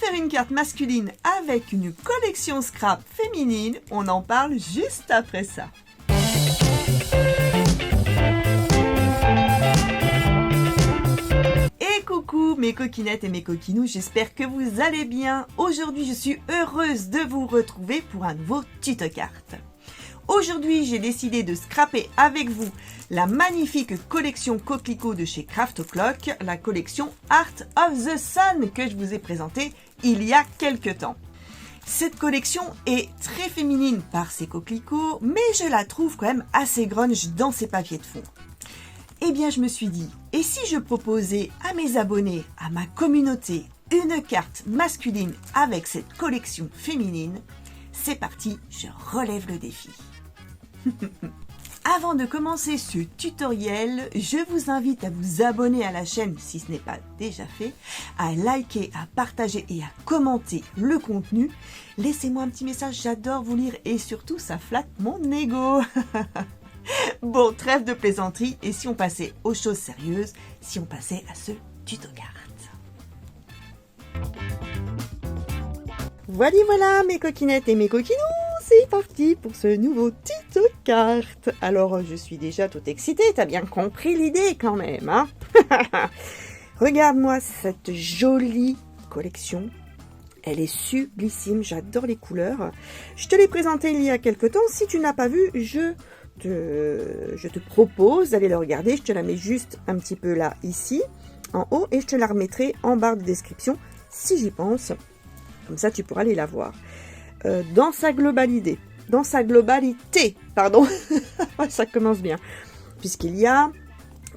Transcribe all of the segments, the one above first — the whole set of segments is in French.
faire une carte masculine avec une collection scrap féminine? On en parle juste après ça. Et coucou mes coquinettes et mes coquinous, j'espère que vous allez bien. Aujourd'hui, je suis heureuse de vous retrouver pour un nouveau tuto carte. Aujourd'hui, j'ai décidé de scraper avec vous la magnifique collection Coquelicot de chez Craft O'Clock, la collection Art of the Sun que je vous ai présentée il y a quelques temps. Cette collection est très féminine par ses coquelicots, mais je la trouve quand même assez grunge dans ses papiers de fond. Eh bien, je me suis dit, et si je proposais à mes abonnés, à ma communauté, une carte masculine avec cette collection féminine? C'est parti, je relève le défi. Avant de commencer ce tutoriel, je vous invite à vous abonner à la chaîne si ce n'est pas déjà fait, à liker, à partager et à commenter le contenu. Laissez-moi un petit message, j'adore vous lire et surtout ça flatte mon ego. Bon, trêve de plaisanterie, et si on passait aux choses sérieuses, si on passait à ce tuto carte. Voilà mes coquinettes et mes coquinous, c'est parti pour ce nouveau tuto carte. Alors, je suis déjà toute excitée, t'as bien compris l'idée quand même, hein? Regarde-moi cette jolie collection. Elle est sublissime, j'adore les couleurs. Je te l'ai présentée il y a quelques temps. Si tu n'as pas vu, je te propose d'aller le regarder. Je te la mets juste un petit peu là, ici, en haut, et je te la remettrai en barre de description si j'y pense. Comme ça, tu pourras aller la voir. Dans sa globalité, pardon, ça commence bien, puisqu'il y a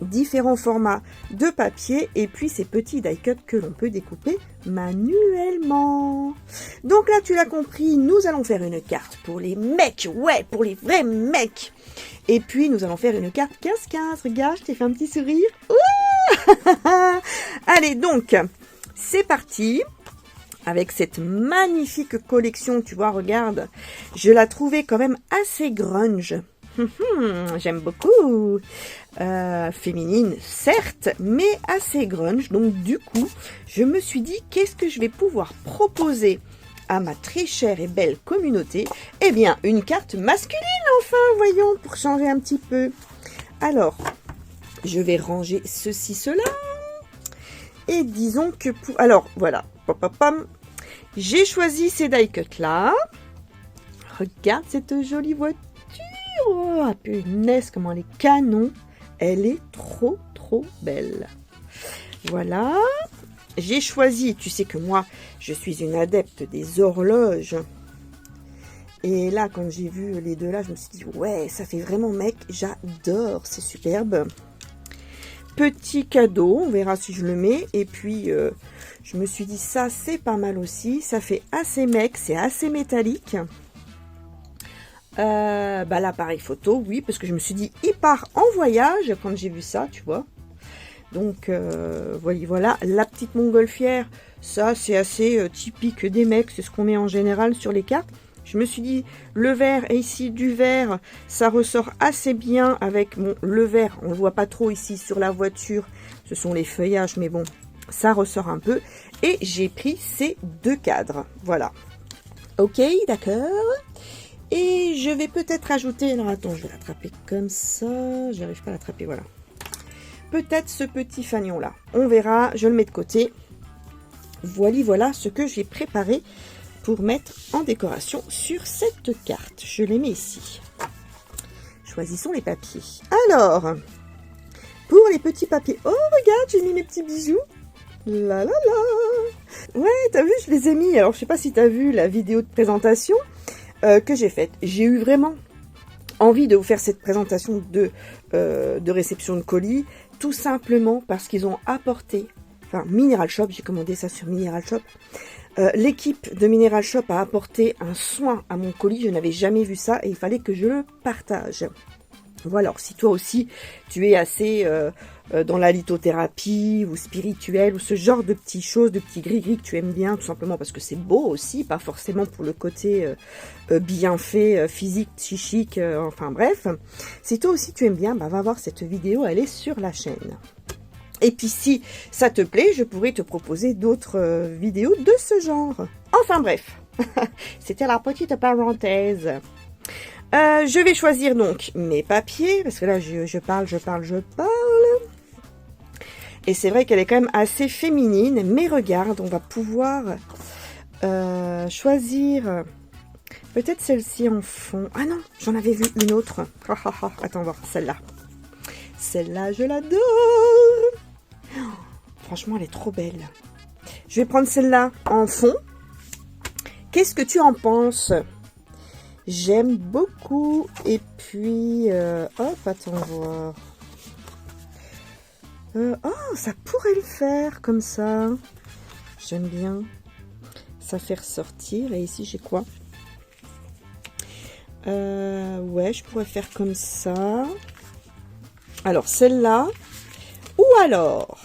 différents formats de papier et puis ces petits die cuts que l'on peut découper manuellement. Donc là, tu l'as compris, nous allons faire une carte pour les mecs, ouais, pour les vrais mecs. Et puis, nous allons faire une carte 15-15. Regarde, je t'ai fait un petit sourire. Allez, donc, c'est parti. Avec cette magnifique collection, tu vois, regarde, je la trouvais quand même assez grunge. J'aime beaucoup. Féminine, certes, mais assez grunge. Donc, du coup, je me suis dit, qu'est-ce que je vais pouvoir proposer à ma très chère et belle communauté? Eh bien, une carte masculine, enfin, voyons, pour changer un petit peu. Alors, je vais ranger ceci, cela. Et disons que pour... Alors, voilà. J'ai choisi ces die cuts là. Regarde cette jolie voiture. Oh, punaise, comment elle est canon. Elle est trop belle. Voilà. J'ai choisi, tu sais que moi, je suis une adepte des horloges. Et là, quand j'ai vu les deux là, je me suis dit, ouais, ça fait vraiment mec. J'adore, c'est superbe. Petit cadeau, on verra si je le mets. Et puis, je me suis dit, ça, c'est pas mal aussi. Ça fait assez mec, c'est assez métallique. L'appareil photo, oui, parce que je me suis dit, il part en voyage quand j'ai vu ça, tu vois. Donc, voilà. La petite montgolfière, ça, c'est assez typique des mecs. C'est ce qu'on met en général sur les cartes. Je me suis dit, le vert, et ici du vert, ça ressort assez bien avec le vert. On ne le voit pas trop ici sur la voiture. Ce sont les feuillages, mais bon, ça ressort un peu. Et j'ai pris ces deux cadres. Voilà. Ok, d'accord. Et je vais peut-être ajouter... Alors, attends, je vais l'attraper comme ça. Je n'arrive pas à l'attraper, voilà. Peut-être ce petit fanion-là. On verra, je le mets de côté. Voilà ce que j'ai préparé pour mettre en décoration sur cette carte. Je les mets ici. Choisissons les papiers. Alors, pour les petits papiers... Oh, regarde, j'ai mis mes petits bijoux. La la la. Ouais, t'as vu, je les ai mis. Alors, je sais pas si t'as vu la vidéo de présentation que j'ai faite. J'ai eu vraiment envie de vous faire cette présentation de réception de colis, tout simplement parce qu'ils ont apporté... Enfin, Mineral Shop, j'ai commandé ça sur Mineral Shop. L'équipe de Mineral Shop a apporté un soin à mon colis. Je n'avais jamais vu ça et il fallait que je le partage. Voilà, alors si toi aussi, tu es assez dans la lithothérapie ou spirituelle ou ce genre de petites choses, de petits gris-gris que tu aimes bien, tout simplement parce que c'est beau aussi, pas forcément pour le côté bienfait, physique, psychique, enfin bref. Si toi aussi tu aimes bien, va voir cette vidéo, elle est sur la chaîne. Et puis si ça te plaît, je pourrais te proposer d'autres vidéos de ce genre. Enfin bref, c'était la petite parenthèse. Je vais choisir donc mes papiers, parce que là je parle. Et c'est vrai qu'elle est quand même assez féminine, mais regarde, on va pouvoir choisir peut-être celle-ci en fond. Ah non, j'en avais vu une autre. Attends, voir celle-là. Celle-là, je l'adore. Franchement, elle est trop belle. Je vais prendre celle-là en fond. Qu'est-ce que tu en penses? J'aime beaucoup. Et puis, hop, attends voir. Oh, ça pourrait le faire comme ça. J'aime bien. Ça fait ressortir. Et ici, j'ai quoi? Ouais, je pourrais faire comme ça. Alors, celle-là. Ou alors...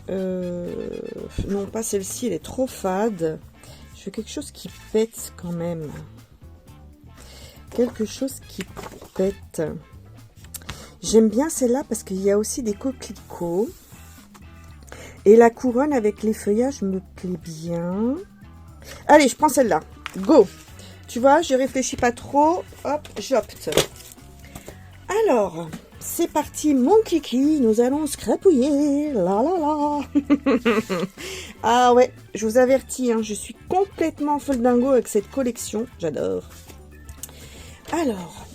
non, pas celle-ci, elle est trop fade. Je veux quelque chose qui pète quand même. Quelque chose qui pète. J'aime bien celle-là parce qu'il y a aussi des coquelicots. Et la couronne avec les feuillages me plaît bien. Allez, je prends celle-là. Go! Tu vois, je réfléchis pas trop. Hop, j'opte. Alors, c'est parti, mon kiki. Nous allons scrapouiller. La la la. Ah ouais, je vous avertis, hein, je suis complètement folle dingo avec cette collection. J'adore. Alors,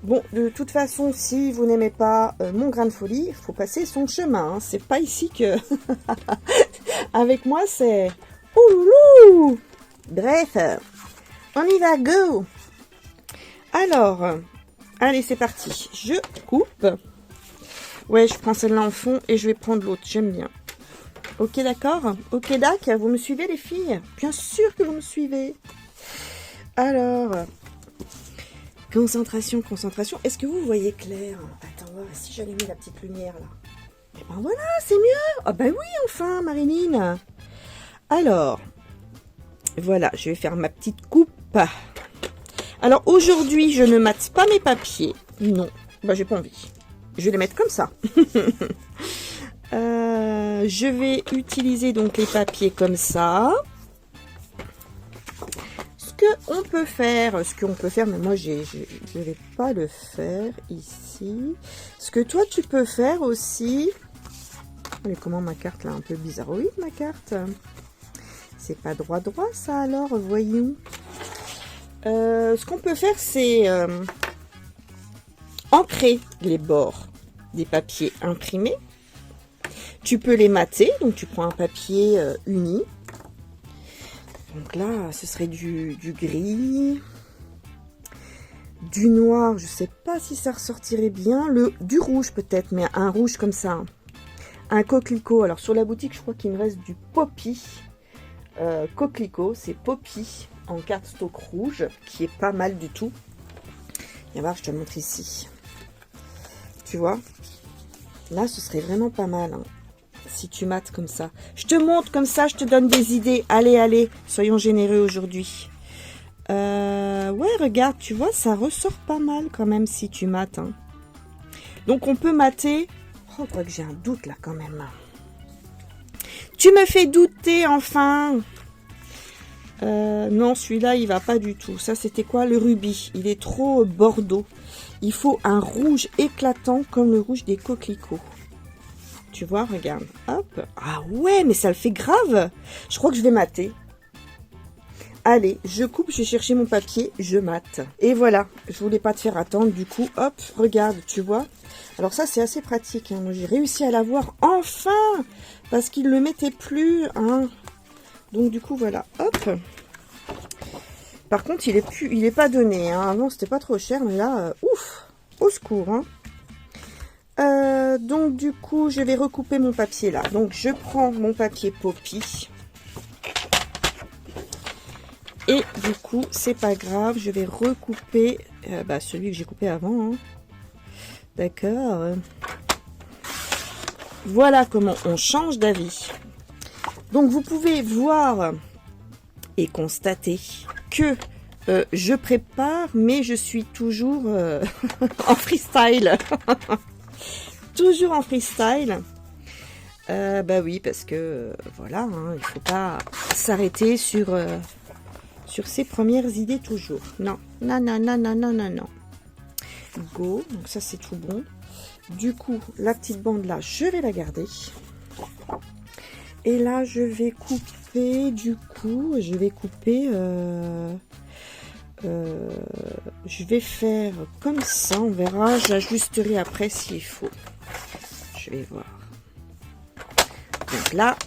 bon, de toute façon, si vous n'aimez pas mon grain de folie, il faut passer son chemin. Hein. C'est pas ici que... Avec moi, c'est... Ouloulou. Bref, on y va, go. Alors, allez, c'est parti. Je coupe. Ouais, je prends celle-là en fond et je vais prendre l'autre. J'aime bien. Ok, d'accord. Ok, dac. Vous me suivez, les filles? Bien sûr que vous me suivez. Alors... Concentration, concentration. Est-ce que vous voyez clair? Attends, voir si j'allumais la petite lumière là. Et ben voilà, c'est mieux. Ah ben oui, enfin, Marilyn. Alors, voilà, je vais faire ma petite coupe. Alors aujourd'hui, je ne mate pas mes papiers. Non, bah j'ai pas envie. Je vais les mettre comme ça. Je vais utiliser donc les papiers comme ça. Ce qu'on peut faire, mais moi je vais pas le faire ici. Ce que toi tu peux faire aussi. Mais comment ma carte là, un peu bizarroïde ma carte. C'est pas droit ça alors, voyons. Ce qu'on peut faire c'est ancrer les bords des papiers imprimés. Tu peux les mater, donc tu prends un papier uni. Donc là, ce serait du gris, du noir, je sais pas si ça ressortirait bien, du rouge peut-être, mais un rouge comme ça, un coquelicot. Alors sur la boutique, je crois qu'il me reste du poppy, coquelicot, c'est poppy en cardstock rouge, qui est pas mal du tout. Viens voir, je te le montre ici. Tu vois, là, ce serait vraiment pas mal, hein. Si tu mates comme ça. Je te montre comme ça, je te donne des idées. Allez, allez, soyons généreux aujourd'hui. Ouais, regarde, tu vois, ça ressort pas mal quand même si tu mates. Hein. Donc, on peut mater... Oh, quoi que j'ai un doute là quand même. Tu me fais douter, enfin. Non, celui-là, il va pas du tout. Ça, c'était quoi? Le rubis. Il est trop bordeaux. Il faut un rouge éclatant comme le rouge des coquelicots. Tu vois, regarde. Hop. Ah ouais, mais ça le fait grave. Je crois que je vais mater. Allez, je coupe, je vais chercher mon papier, je mate. Et voilà, je voulais pas te faire attendre, du coup, hop, regarde, tu vois. Alors ça, c'est assez pratique. Hein. Moi, j'ai réussi à l'avoir enfin, parce qu'il ne le mettait plus. Hein. Donc, du coup, voilà, hop. Par contre, il est pas donné. Hein. Avant, c'était pas trop cher, mais là, ouf, au secours. Hein. Donc du coup je vais recouper mon papier là. Donc je prends mon papier poppy et du coup c'est pas grave, je vais recouper celui que j'ai coupé avant. Hein. D'accord. Voilà comment on change d'avis. Donc vous pouvez voir et constater que je prépare, mais je suis toujours en freestyle. Toujours en freestyle. Bah oui, parce que voilà, hein, il faut pas s'arrêter sur ses premières idées toujours. Non, non, non, non, non, non, non, non. Go, donc ça c'est tout bon. Du coup, la petite bande là, je vais la garder. Et là, je vais couper, du coup, je vais faire comme ça, on verra, j'ajusterai après s'il faut. Je vais voir. Donc là,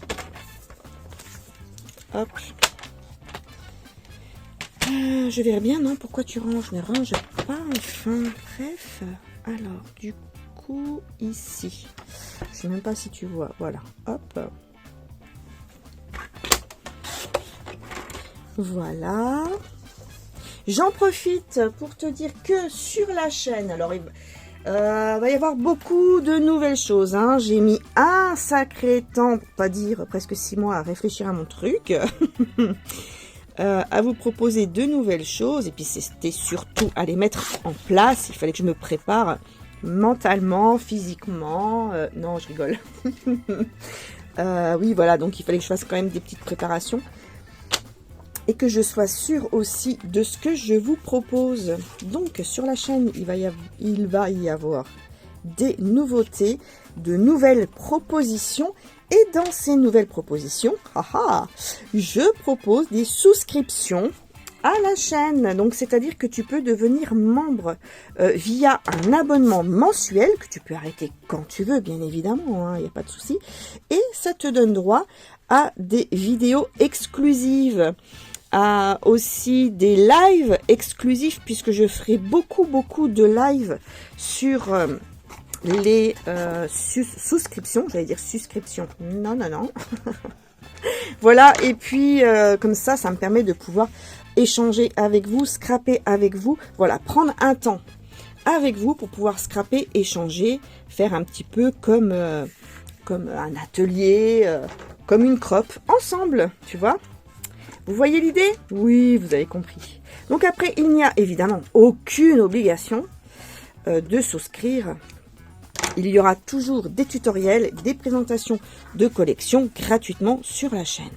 hop. Je verrai bien, non? Pourquoi tu ranges? Ne range pas, enfin. Bref. Alors, du coup, ici. Je sais même pas si tu vois. Voilà. Hop. Voilà. J'en profite pour te dire que sur la chaîne, alors il va y avoir beaucoup de nouvelles choses. Hein. J'ai mis un sacré temps, pour pas dire presque 6 mois, à réfléchir à mon truc. À vous proposer de nouvelles choses. Et puis c'était surtout à les mettre en place. Il fallait que je me prépare mentalement, physiquement. Non, je rigole. Oui, voilà, donc il fallait que je fasse quand même des petites préparations. Et que je sois sûre aussi de ce que je vous propose. Donc sur la chaîne, il va y avoir des nouveautés, de nouvelles propositions. Et dans ces nouvelles propositions, je propose des souscriptions à la chaîne. Donc c'est-à-dire que tu peux devenir membre via un abonnement mensuel que tu peux arrêter quand tu veux, bien évidemment, il n'y a pas de souci. Et ça te donne droit à des vidéos exclusives. Aussi des lives exclusifs, puisque je ferai beaucoup de lives sur les souscriptions, j'allais dire souscription, non, voilà, et puis comme ça me permet de pouvoir échanger avec vous, scraper avec vous, voilà, prendre un temps avec vous pour pouvoir scraper, échanger, faire un petit peu comme un atelier, comme une crop, ensemble, tu vois. Vous voyez l'idée? Oui, vous avez compris. Donc après, il n'y a évidemment aucune obligation de souscrire. Il y aura toujours des tutoriels, des présentations de collections gratuitement sur la chaîne.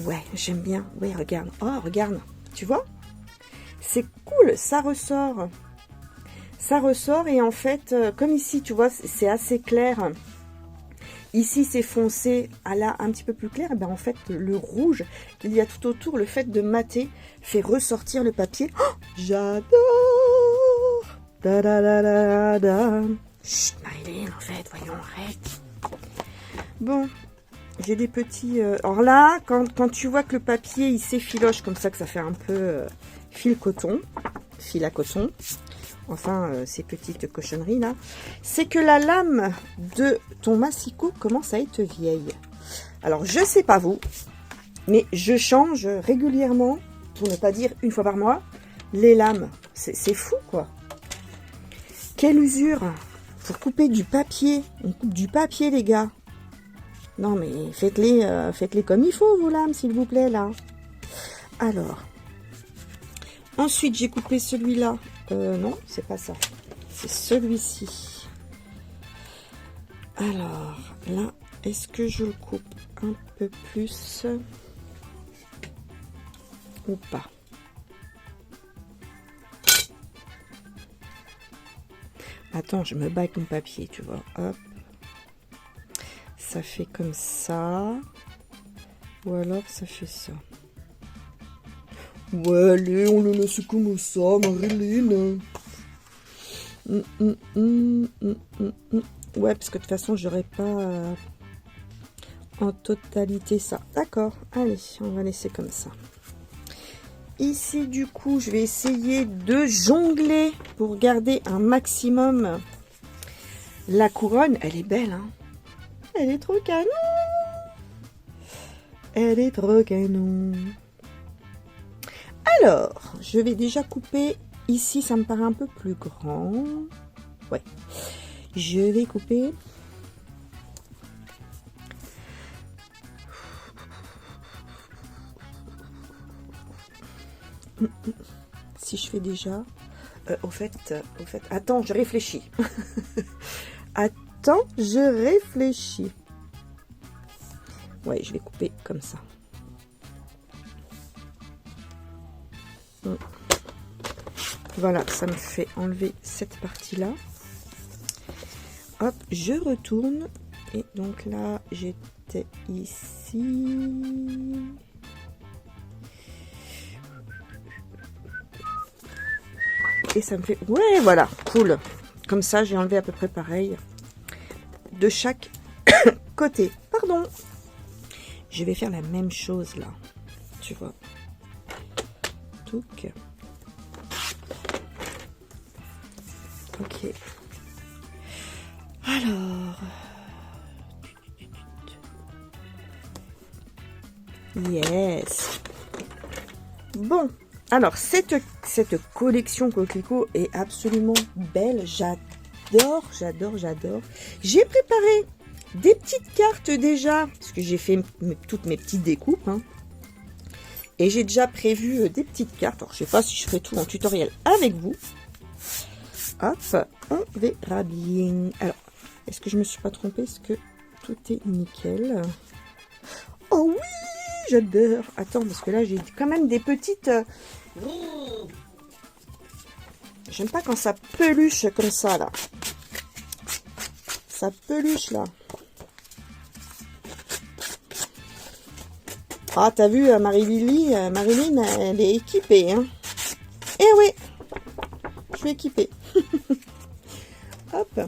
Ouais, j'aime bien. Ouais, regarde. Oh, regarde. Tu vois? C'est cool, ça ressort. Ça ressort et en fait, comme ici, tu vois, c'est assez clair. Ici, c'est foncé, à là, un petit peu plus clair. Et ben, en fait, le rouge qu'il y a tout autour, le fait de mater, fait ressortir le papier. Oh, j'adore! Da, da, da, da, da. Chut, Marilyn, en fait, voyons, arrête. Bon, j'ai des petits... Alors là, quand tu vois que le papier, il s'effiloche comme ça, que ça fait un peu fil à coton, enfin, ces petites cochonneries là, c'est que la lame de ton massicot commence à être vieille. Alors, je sais pas vous, mais je change régulièrement, pour ne pas dire une fois par mois, les lames. C'est fou, quoi. Quelle usure! Pour couper du papier, on coupe du papier, les gars. Non, mais faites-les comme il faut, vos lames, s'il vous plaît, là. Alors, ensuite, j'ai coupé celui-là. Non, c'est pas ça. C'est celui-ci. Alors, là, est-ce que je le coupe un peu plus ou pas? Attends, je me bats avec mon papier, tu vois. Hop. Ça fait comme ça. Ou alors, ça fait ça. Ouais, allez, on le laisse comme ça, Marilyn. Ouais, parce que de toute façon, j'aurais pas en totalité ça. D'accord, allez, on va laisser comme ça. Ici, du coup, je vais essayer de jongler pour garder un maximum la couronne. Elle est belle, hein? Elle est trop canon! Elle est trop canon! Alors, je vais déjà couper. Ici, ça me paraît un peu plus grand. Ouais. Je vais couper. Si je fais déjà... Au fait, attends, je réfléchis. Attends, je réfléchis. Ouais, je vais couper comme ça. Voilà, ça me fait enlever cette partie-là. Hop, je retourne. Et donc là, j'étais ici. Et ça me fait... Ouais, voilà, cool. Comme ça, j'ai enlevé à peu près pareil. De chaque côté. Pardon. Je vais faire la même chose là. Tu vois. Touc. Ok. Alors. Yes. Bon. Alors, cette collection Coquelicot est absolument belle. J'adore. J'ai préparé des petites cartes déjà. Parce que j'ai fait toutes mes petites découpes. Hein. Et j'ai déjà prévu des petites cartes. Alors, je ne sais pas si je ferai tout en tutoriel avec vous. Hop, on verra bien. Alors, est-ce que je me suis pas trompée? Est-ce que tout est nickel? Oh oui, j'adore. Attends, parce que là, j'ai quand même des petites... J'aime pas quand ça peluche comme ça, là. Ça peluche, là. Ah, t'as vu, Marilyn, elle est équipée, hein. Eh oui, je suis équipée. Hop.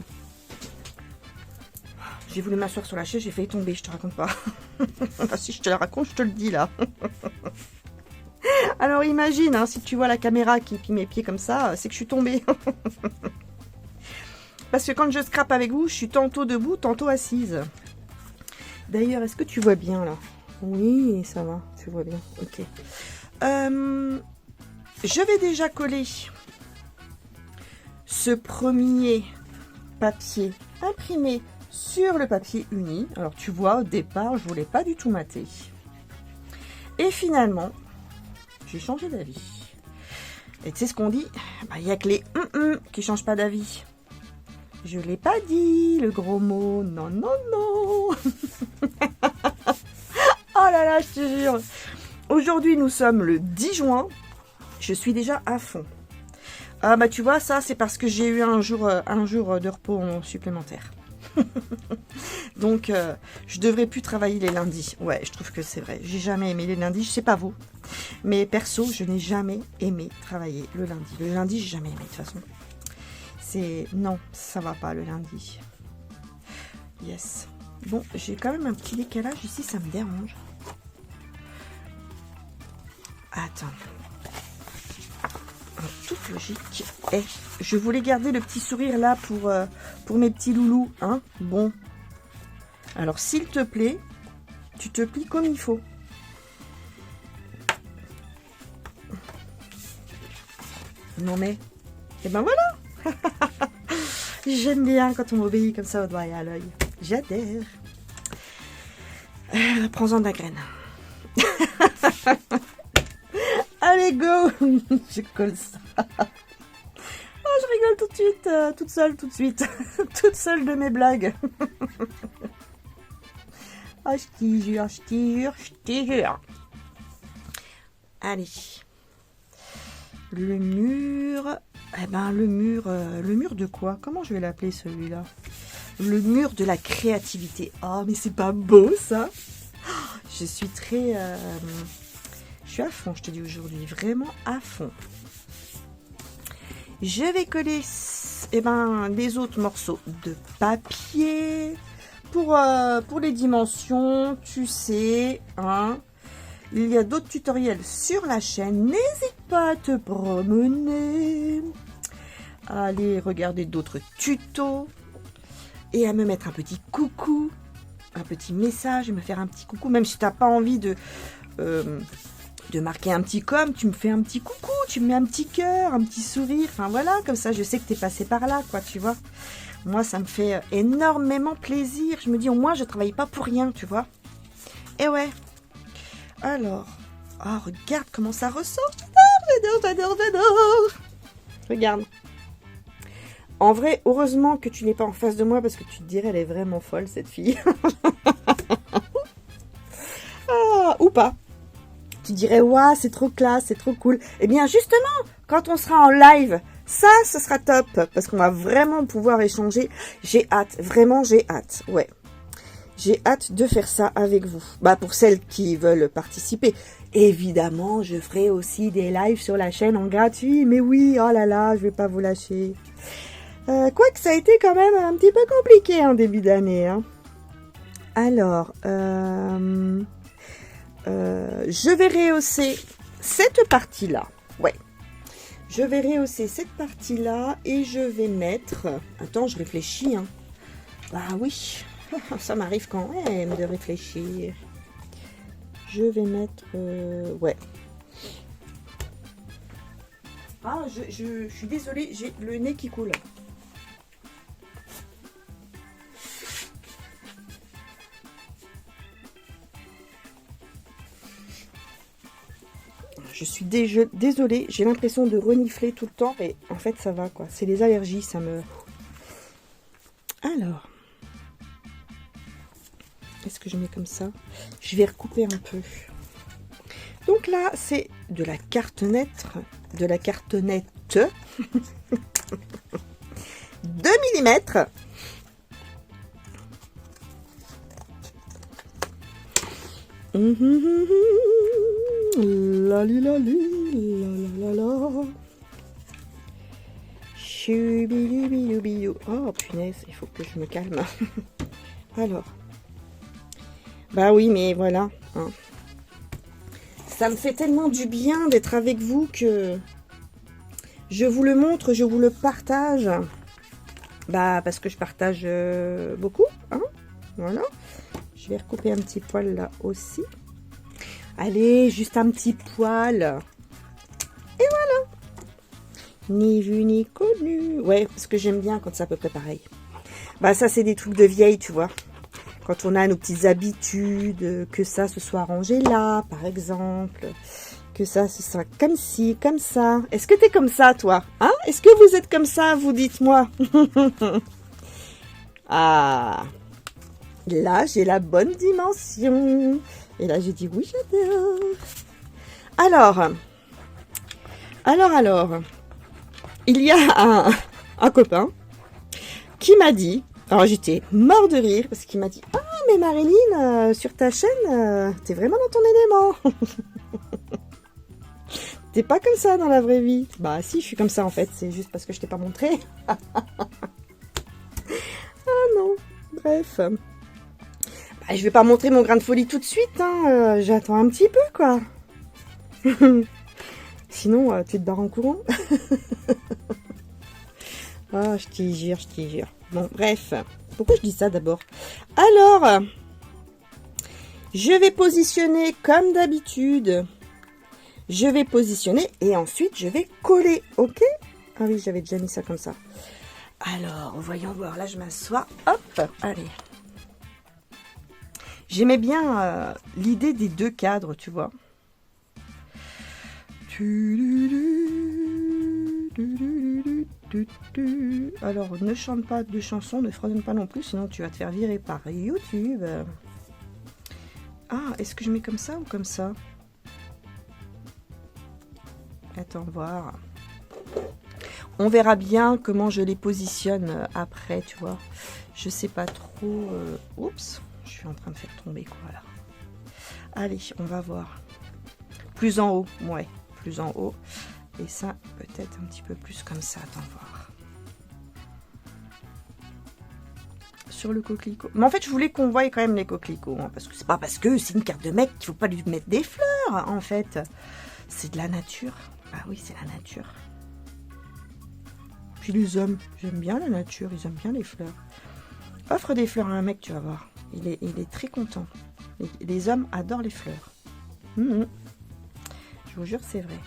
J'ai voulu m'asseoir sur la chaise, j'ai failli tomber, je te raconte pas. Enfin, si je te la raconte, je te le dis là. Alors imagine, hein, si tu vois la caméra qui pille mes pieds comme ça, c'est que je suis tombée. Parce que quand je scrape avec vous, je suis tantôt debout, tantôt assise. D'ailleurs, est-ce que tu vois bien là? Oui, ça va, tu vois bien. Ok. Je vais déjà coller ce premier papier imprimé sur le papier uni. Alors tu vois, au départ, je voulais pas du tout mater. Et finalement, j'ai changé d'avis. Et tu sais ce qu'on dit? Il n'y a que les qui changent pas d'avis. Je l'ai pas dit, le gros mot. Non, non, non. Oh là là, je te jure. Aujourd'hui, nous sommes le 10 juin. Je suis déjà à fond. Ah bah tu vois, ça c'est parce que j'ai eu un jour de repos supplémentaire. Donc je devrais plus travailler les lundis. Ouais, je trouve que c'est vrai. J'ai jamais aimé les lundis, je sais pas vous. Mais perso, je n'ai jamais aimé travailler le lundi. Le lundi, j'ai jamais aimé de toute façon. C'est... Non, ça va pas le lundi. Yes. Bon, j'ai quand même un petit décalage ici, ça me dérange. Attends. En toute logique. Et je voulais garder le petit sourire là pour mes petits loulous. Hein. Bon. Alors, s'il te plaît, tu te plies comme il faut. Non mais... Et ben voilà. J'aime bien quand on m'obéit comme ça au doigt et à l'œil. J'adhère. Prends-en de la graine. Allez, go. Je colle ça. Oh, je rigole tout de suite. Toute seule, tout de suite. Toute seule de mes blagues. Oh, je te jure. Allez. Le mur... Eh ben, le mur de quoi? Comment je vais l'appeler celui-là? Le mur de la créativité. Oh, mais c'est pas beau, ça? Je suis très... je suis à fond, je te dis aujourd'hui. Vraiment à fond. Je vais coller les autres morceaux de papier. Pour les dimensions, tu sais, hein. Il y a d'autres tutoriels sur la chaîne. N'hésite pas à te promener, à aller regarder d'autres tutos et à me mettre un petit coucou, un petit message, et me faire un petit coucou. Même si tu n'as pas envie de marquer un petit com, tu me fais un petit coucou, tu me mets un petit cœur, un petit sourire. Enfin voilà, comme ça je sais que tu es passé par là, quoi, tu vois. Moi, ça me fait énormément plaisir. Je me dis, au moins, je ne travaille pas pour rien, tu vois. Et ouais. Alors, oh, regarde comment ça ressort. J'adore. Regarde. En vrai, heureusement que tu n'es pas en face de moi parce que tu te dirais, elle est vraiment folle, cette fille. Ah, ou pas. Tu dirais, waouh, c'est trop classe, c'est trop cool. Eh bien, justement, quand on sera en live, ça, ce sera top. Parce qu'on va vraiment pouvoir échanger. J'ai hâte, vraiment, j'ai hâte. Ouais. J'ai hâte de faire ça avec vous. Bah, pour celles qui veulent participer. Évidemment, je ferai aussi des lives sur la chaîne en gratuit. Mais oui, oh là là, je vais pas vous lâcher. Quoique ça a été quand même un petit peu compliqué en début d'année. Hein. Alors, je vais rehausser cette partie-là. Ouais. Je vais rehausser cette partie-là et je vais mettre... Attends, je réfléchis. Hein. Bah oui, ça m'arrive quand même de réfléchir. Je vais mettre... ouais. Ah, je suis désolée, j'ai le nez qui coule. Je suis désolée, j'ai l'impression de renifler tout le temps, et en fait ça va quoi. C'est les allergies, ça me... Alors, est-ce que je mets comme ça? Je vais recouper un peu. Donc là, c'est de la cartonnette, de 2 mm. Lali lali la la la. Chubilibilibiliou. Oh punaise, il faut que je me calme. Alors. Bah oui, mais voilà. Hein. Ça me fait tellement du bien d'être avec vous que je vous le montre, je vous le partage. Bah parce que je partage beaucoup. Hein. Voilà. Je vais recouper un petit poil là aussi. Allez, juste un petit poil. Et voilà. Ni vu ni connu. Ouais, parce que j'aime bien quand c'est à peu près pareil. Bah ça, c'est des trucs de vieille, tu vois. Quand on a nos petites habitudes, que ça se soit rangé là, par exemple. Que ça se soit comme ci, comme ça. Est-ce que t'es comme ça, toi? Hein? Est-ce que vous êtes comme ça, vous dites-moi? Ah, là, j'ai la bonne dimension. Et là, j'ai dit oui, j'adore. Alors, il y a un copain qui m'a dit, alors j'étais mort de rire, parce qu'il m'a dit, ah, mais Marilyn, sur ta chaîne, t'es vraiment dans ton élément. T'es pas comme ça dans la vraie vie. Bah si, je suis comme ça en fait, c'est juste parce que je t'ai pas montré. Ah non, bref. Bah, je vais pas montrer mon grain de folie tout de suite, hein. J'attends un petit peu, quoi. Sinon, tu te barres en courant. Ah, je t'y jure, je t'y jure. Bon, bref. Pourquoi je dis ça d'abord? Alors, je vais positionner comme d'habitude. Je vais positionner et ensuite je vais coller, ok? Ah oui, j'avais déjà mis ça comme ça. Alors, voyons voir. Là, je m'assois. Hop, allez. J'aimais bien l'idée des deux cadres, tu vois. Alors, ne chante pas de chansons, ne fredonne pas non plus, sinon tu vas te faire virer par YouTube. Ah, est-ce que je mets comme ça ou comme ça? Attends, voir. On verra bien comment je les positionne après, tu vois. Je sais pas trop. Oups, je suis en train de faire tomber quoi là. Allez, on va voir. Plus en haut, ouais, plus en haut. Et ça, peut-être un petit peu plus comme ça. Attends, voir. Sur le coquelicot. Mais en fait, je voulais qu'on voie quand même les coquelicots. Hein, parce que c'est pas parce que c'est une carte de mec qu'il faut pas lui mettre des fleurs, en fait. C'est de la nature. Ah oui, c'est la nature. Puis les hommes, j'aime bien la nature, ils aiment bien les fleurs. Offre des fleurs à un mec, tu vas voir. Il est très content. Les hommes adorent les fleurs. Je vous jure, c'est vrai.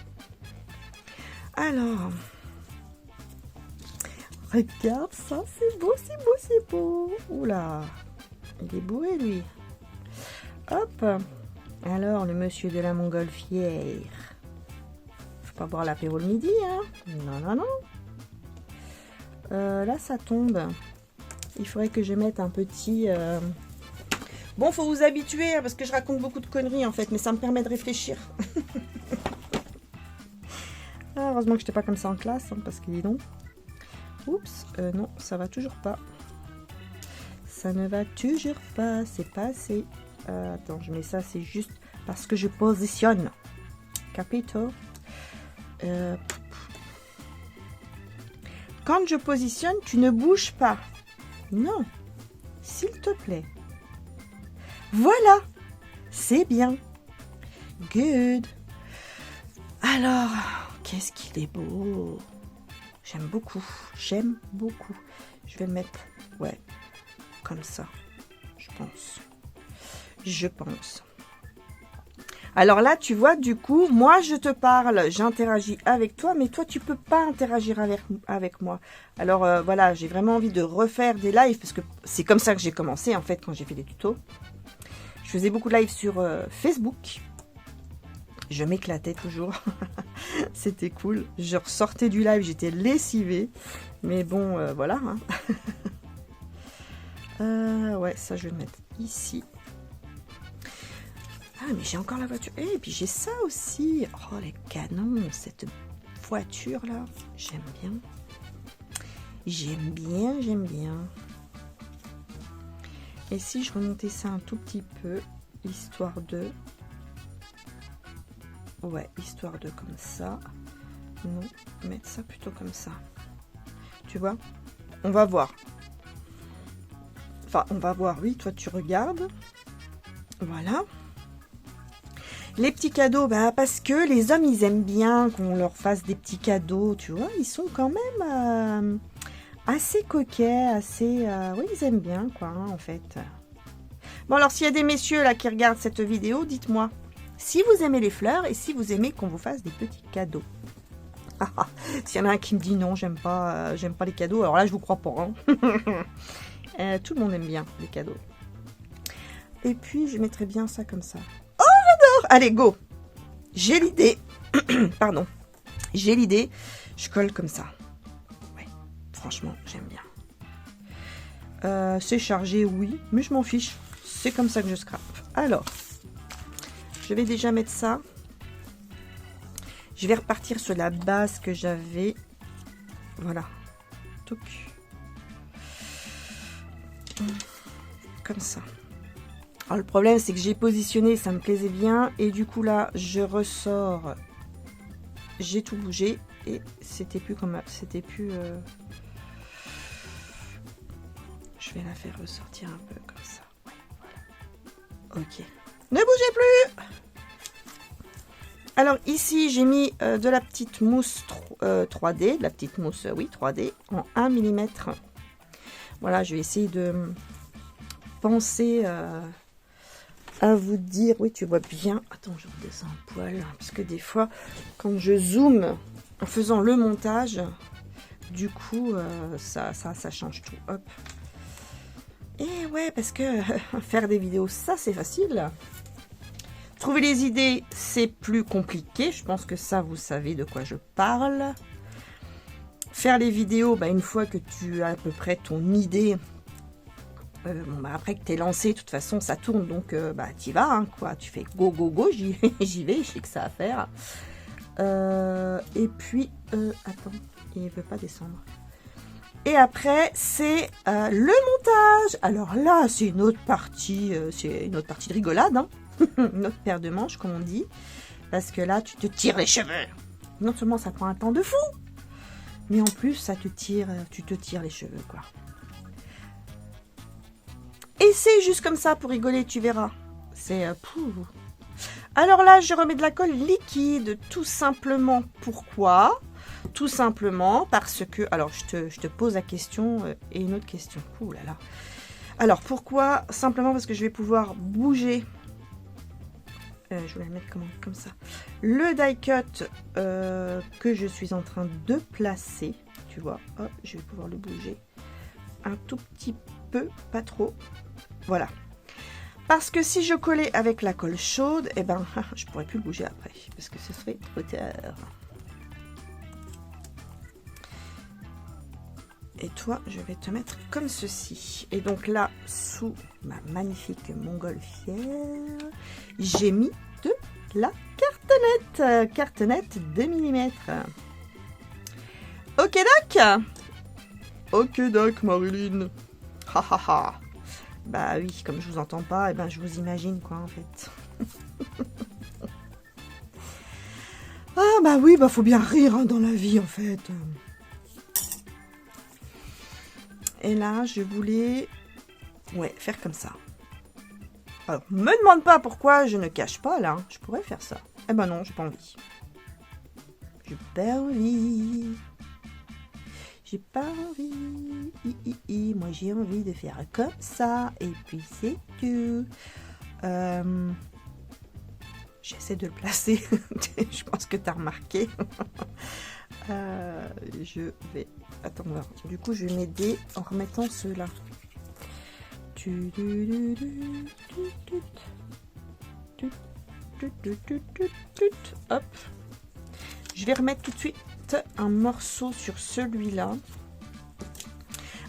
Alors, regarde ça, c'est beau, c'est beau, c'est beau. Oula, il est bourré, lui. Hop. Alors, le monsieur de la montgolfière. Faut pas boire l'apéro le midi, hein. Non, non, non. Là, ça tombe. Il faudrait que je mette un petit... Bon, faut vous habituer, hein, parce que je raconte beaucoup de conneries, en fait. Mais ça me permet de réfléchir. Ah, heureusement que je n'étais pas comme ça en classe, hein, parce que dis donc. Oups, non, ça va toujours pas. Ça ne va toujours pas, c'est pas assez. Attends, je mets ça, c'est juste parce que je positionne. Capito. Quand je positionne, tu ne bouges pas. Non, s'il te plaît. Voilà, c'est bien. Good. Alors, qu'est-ce qu'il est beau. J'aime beaucoup, j'aime beaucoup. Je vais le mettre, ouais, comme ça, je pense. Je pense. Alors là, tu vois, du coup, moi, je te parle, j'interagis avec toi, mais toi, tu peux pas interagir avec moi. Alors, voilà, j'ai vraiment envie de refaire des lives, parce que c'est comme ça que j'ai commencé, en fait, quand j'ai fait des tutos. Je faisais beaucoup de lives sur Facebook. Je m'éclatais toujours. C'était cool. Je ressortais du live, j'étais lessivée. Mais bon, voilà. Hein. Ouais, ça, je vais le mettre ici. Ah, mais j'ai encore la voiture. Et puis j'ai ça aussi. Oh, les canons, cette voiture-là. J'aime bien. J'aime bien, j'aime bien. Et si je remontais ça un tout petit peu, histoire de... Ouais, histoire de comme ça. Non, mettre ça plutôt comme ça. Tu vois? On va voir. Enfin, on va voir, oui, toi tu regardes. Voilà. Les petits cadeaux, bah parce que les hommes, ils aiment bien qu'on leur fasse des petits cadeaux, tu vois. Ils sont quand même assez coquets, assez... oui, ils aiment bien, quoi, hein, en fait. Bon, alors, s'il y a des messieurs, là, qui regardent cette vidéo, dites-moi. Si vous aimez les fleurs et si vous aimez qu'on vous fasse des petits cadeaux. S'il y en a un qui me dit non, j'aime pas les cadeaux, alors là je vous crois pas. Hein. Tout le monde aime bien les cadeaux. Et puis je mettrais bien ça comme ça. Oh j'adore. Allez go. J'ai l'idée. Pardon. J'ai l'idée. Je colle comme ça. Ouais. Franchement j'aime bien. C'est chargé oui, mais je m'en fiche. C'est comme ça que je scrape. Alors. Je vais déjà mettre ça. Je vais repartir sur la base que j'avais. Voilà. Touc. Comme ça. Alors le problème c'est que j'ai positionné, ça me plaisait bien. Et du coup là, je ressors. J'ai tout bougé. Et c'était plus comme... C'était plus... Je vais la faire ressortir un peu comme ça. Ouais, voilà. Ok. Ne bougez plus! Alors ici, j'ai mis de la petite mousse 3D, de la petite mousse, oui, 3D, en 1 mm. Voilà, je vais essayer de penser à vous dire... Oui, tu vois bien. Attends, je redescends un poil, parce que des fois, quand je zoome en faisant le montage, du coup, ça change tout. Hop. Et ouais, parce que faire des vidéos, ça, c'est facile. Trouver les idées, c'est plus compliqué. Je pense que ça, vous savez de quoi je parle. Faire les vidéos, bah, une fois que tu as à peu près ton idée, bon, bah, après que tu es lancé, de toute façon, ça tourne. Donc, bah, tu y vas, hein, quoi. Tu fais go, go, go, j'y vais, je sais que ça à faire. Et puis, attends, il ne veut pas descendre. Et après, c'est le montage. Alors là, c'est une autre partie, de rigolade, hein. Une autre paire de manches, comme on dit. Parce que là, tu te tires les cheveux. Non seulement ça prend un temps de fou, mais en plus, ça te tire, tu te tires les cheveux, quoi. Et c'est juste comme ça pour rigoler, tu verras. C'est... Alors là, je remets de la colle liquide, tout simplement. Pourquoi ? Tout simplement parce que... Alors, je te pose la question et une autre question. Ouh là là. Alors, pourquoi ? Simplement parce que je vais pouvoir bouger... je vais la mettre comme ça. Le die cut que je suis en train de placer, tu vois, hop, je vais pouvoir le bouger un tout petit peu, pas trop. Voilà. Parce que si je collais avec la colle chaude, eh ben, je pourrais plus le bouger après, parce que ce serait trop tard. Et toi, je vais te mettre comme ceci. Et donc là, sous ma magnifique montgolfière, j'ai mis de la cartonnette 2 mm. Ok, doc. Ok, doc, Marilyn. Ha ha ha. Bah oui, comme je vous entends pas, et ben je vous imagine quoi en fait. Ah bah oui, bah faut bien rire hein, dans la vie en fait. Et là, je voulais faire comme ça. Alors, me demande pas pourquoi je ne cache pas là. Je pourrais faire ça. Eh ben non, j'ai pas envie. J'ai pas envie. J'ai pas envie. Moi, j'ai envie de faire comme ça. Et puis, c'est tout. J'essaie de le placer. Je pense que tu as remarqué. Je vais... Attends, voir. Du coup, je vais m'aider en remettant ceux-là. Hop. Je vais remettre tout de suite un morceau sur celui-là.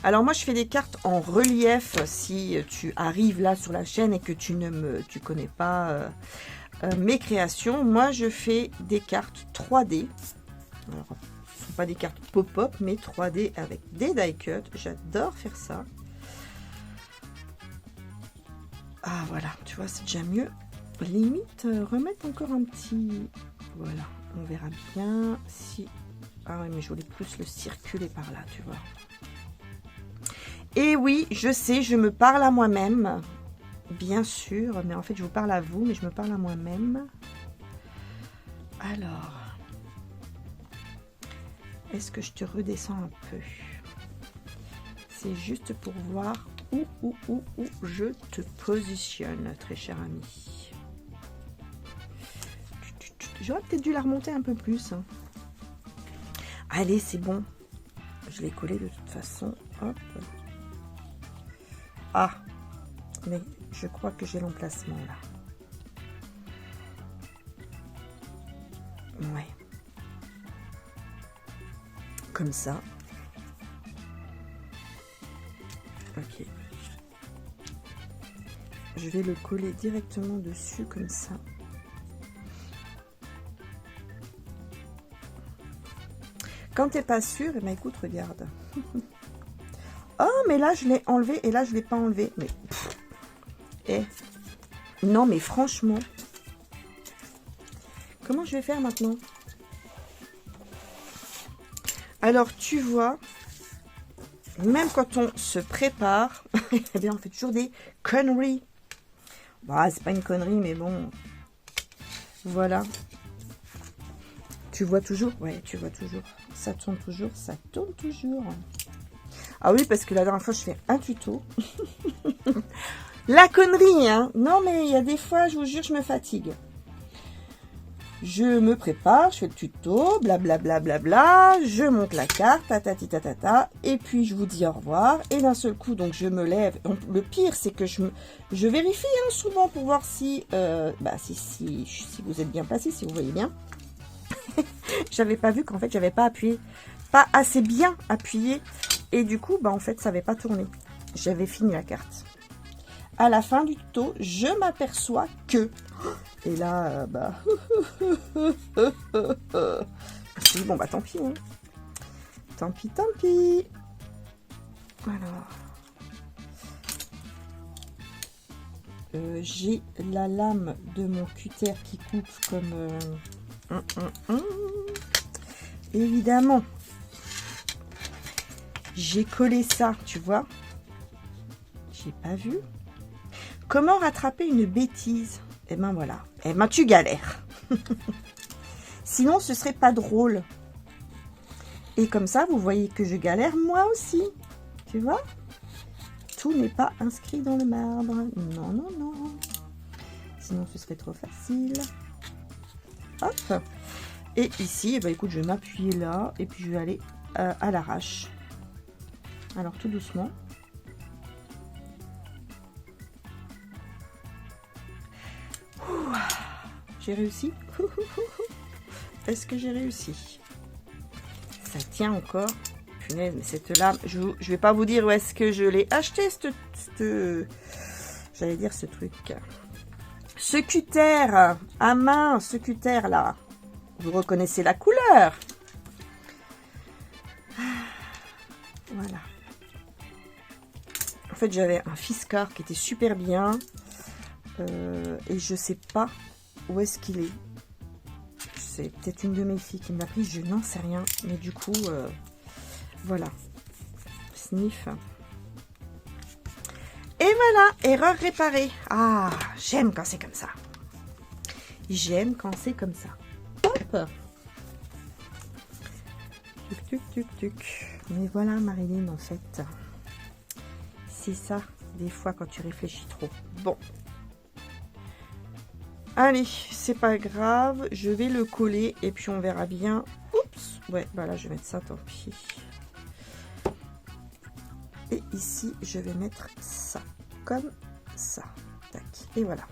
Alors moi, je fais des cartes en relief. Si tu arrives là sur la chaîne et que tu connais pas mes créations, moi, je fais des cartes 3D. Alors, ce ne sont pas des cartes pop-up, mais 3D avec des die cuts. J'adore faire ça. Ah, voilà, tu vois, c'est déjà mieux. Limite, remettre encore un petit... Voilà, on verra bien si... Ah oui, mais je voulais plus le circuler par là, tu vois. Et oui, je sais, je me parle à moi-même. Bien sûr, mais en fait, je vous parle à vous, mais je me parle à moi-même. Alors... Est-ce que je te redescends un peu? C'est juste pour voir où je te positionne, très cher ami. J'aurais peut-être dû la remonter un peu plus. Allez, c'est bon. Je l'ai collé de toute façon. Hop. Ah, mais je crois que j'ai l'emplacement là. Ouais. Comme ça. Ok. Je vais le coller directement dessus comme ça. Quand t'es pas sûr, eh ben écoute, regarde. Oh, mais là je l'ai enlevé et là je l'ai pas enlevé. Mais non, mais franchement, comment je vais faire maintenant? Alors tu vois, même quand on se prépare, eh bien on fait toujours des conneries. Bah, c'est pas une connerie, mais bon, voilà. Tu vois toujours? Ouais, tu vois toujours. Ça tourne toujours, ça tourne toujours. Ah oui, parce que la dernière fois, je fais un tuto. La connerie, hein. Non, mais il y a des fois, je vous jure, je me fatigue. Je me prépare, je fais le tuto, blablabla, je monte la carte, tatati tatata, et puis je vous dis au revoir, et d'un seul coup, donc je me lève. Donc, le pire, c'est que je vérifie hein, souvent pour voir si, si vous êtes bien placé, si vous voyez bien. J'avais pas vu qu'en fait, j'avais pas appuyé, pas assez bien appuyé, et du coup, bah en fait, ça n'avait pas tourné. J'avais fini la carte. À la fin du tuto, je m'aperçois que... Et là, je me suis dit, bon, bah tant pis. Hein. Tant pis. Alors. J'ai la lame de mon cutter qui coupe comme... Évidemment. J'ai collé ça, tu vois. J'ai pas vu. Comment rattraper une bêtise? Eh ben voilà. Eh ben tu galères. Sinon, ce serait pas drôle. Et comme ça, vous voyez que je galère moi aussi. Tu vois? Tout n'est pas inscrit dans le marbre. Non. Sinon, ce serait trop facile. Hop. Et ici, eh ben, écoute, je vais m'appuyer là. Et puis, je vais aller à l'arrache. Alors, tout doucement. J'ai réussi. Est-ce que j'ai réussi? Ça tient encore. punaise, mais cette lame, je vais pas vous dire où est-ce que je l'ai acheté, j'allais dire ce truc. Ce cutter à main, ce cutter là. Vous reconnaissez la couleur. Voilà. En fait, j'avais un Fiskars qui était super bien. Et je sais pas où est-ce qu'il est. C'est peut-être une de mes filles qui me l'a pris, je n'en sais rien. Mais du coup, voilà. Sniff. Et voilà, erreur réparée. Ah, j'aime quand c'est comme ça. J'aime quand c'est comme ça. Hop. Tuc, tuc, tuc, tuc. Mais voilà, Marilyn, en fait. C'est ça, des fois, quand tu réfléchis trop. Bon. Allez, c'est pas grave. Je vais le coller et puis on verra bien. Oups. Ouais, bah là, je vais mettre ça, tant pis. Et ici, je vais mettre ça. Comme ça. Tac. Et voilà.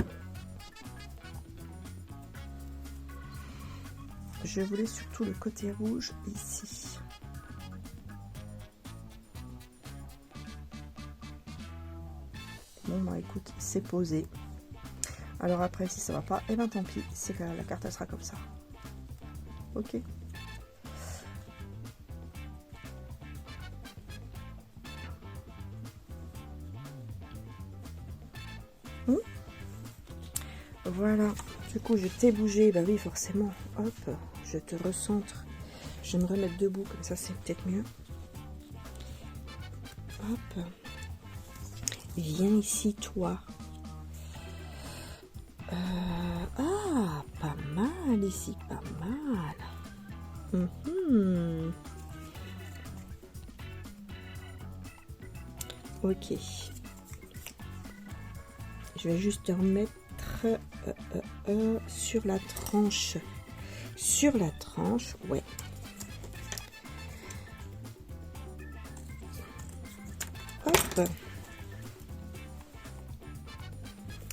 Je voulais surtout le côté rouge ici. Bon, bah écoute, c'est posé. Alors après, si ça va pas, eh ben tant pis, c'est que la carte elle sera comme ça. Ok. Voilà. Du coup, je t'ai bougé. Bah oui, forcément. Hop, je te recentre. Je vais me remettre debout, comme ça c'est peut-être mieux. Hop. Viens ici, toi. Ah, pas mal ici, pas mal. Ok. Je vais juste te remettre sur la tranche. Sur la tranche, ouais. Hop.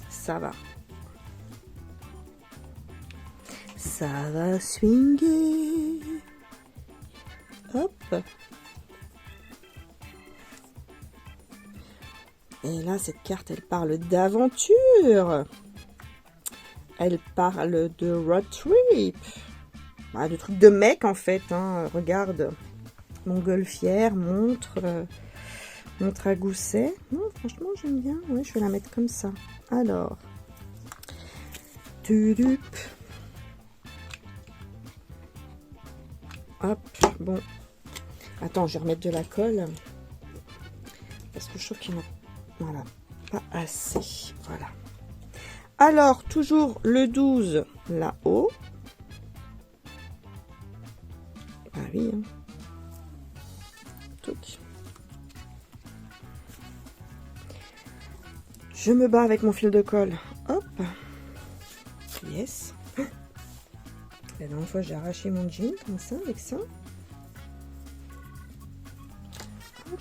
Ça va. Ça va swinguer. Hop. Et là, cette carte, elle parle d'aventure. Elle parle de road trip. Bah, de trucs de mec, en fait. Hein. Regarde. Montgolfière, montre à gousset. Non, franchement, j'aime bien. Ouais, je vais la mettre comme ça. Alors. Tudup. Hop, bon. Attends, je vais remettre de la colle. Parce que je trouve qu'il n'y en a... Voilà, pas assez. Voilà. Alors, toujours le 12 là-haut. Ah oui. Hein. Touc. Je me bats avec mon fil de colle. Hop. Yes. La dernière fois, j'ai arraché mon jean comme ça, avec ça. Hop.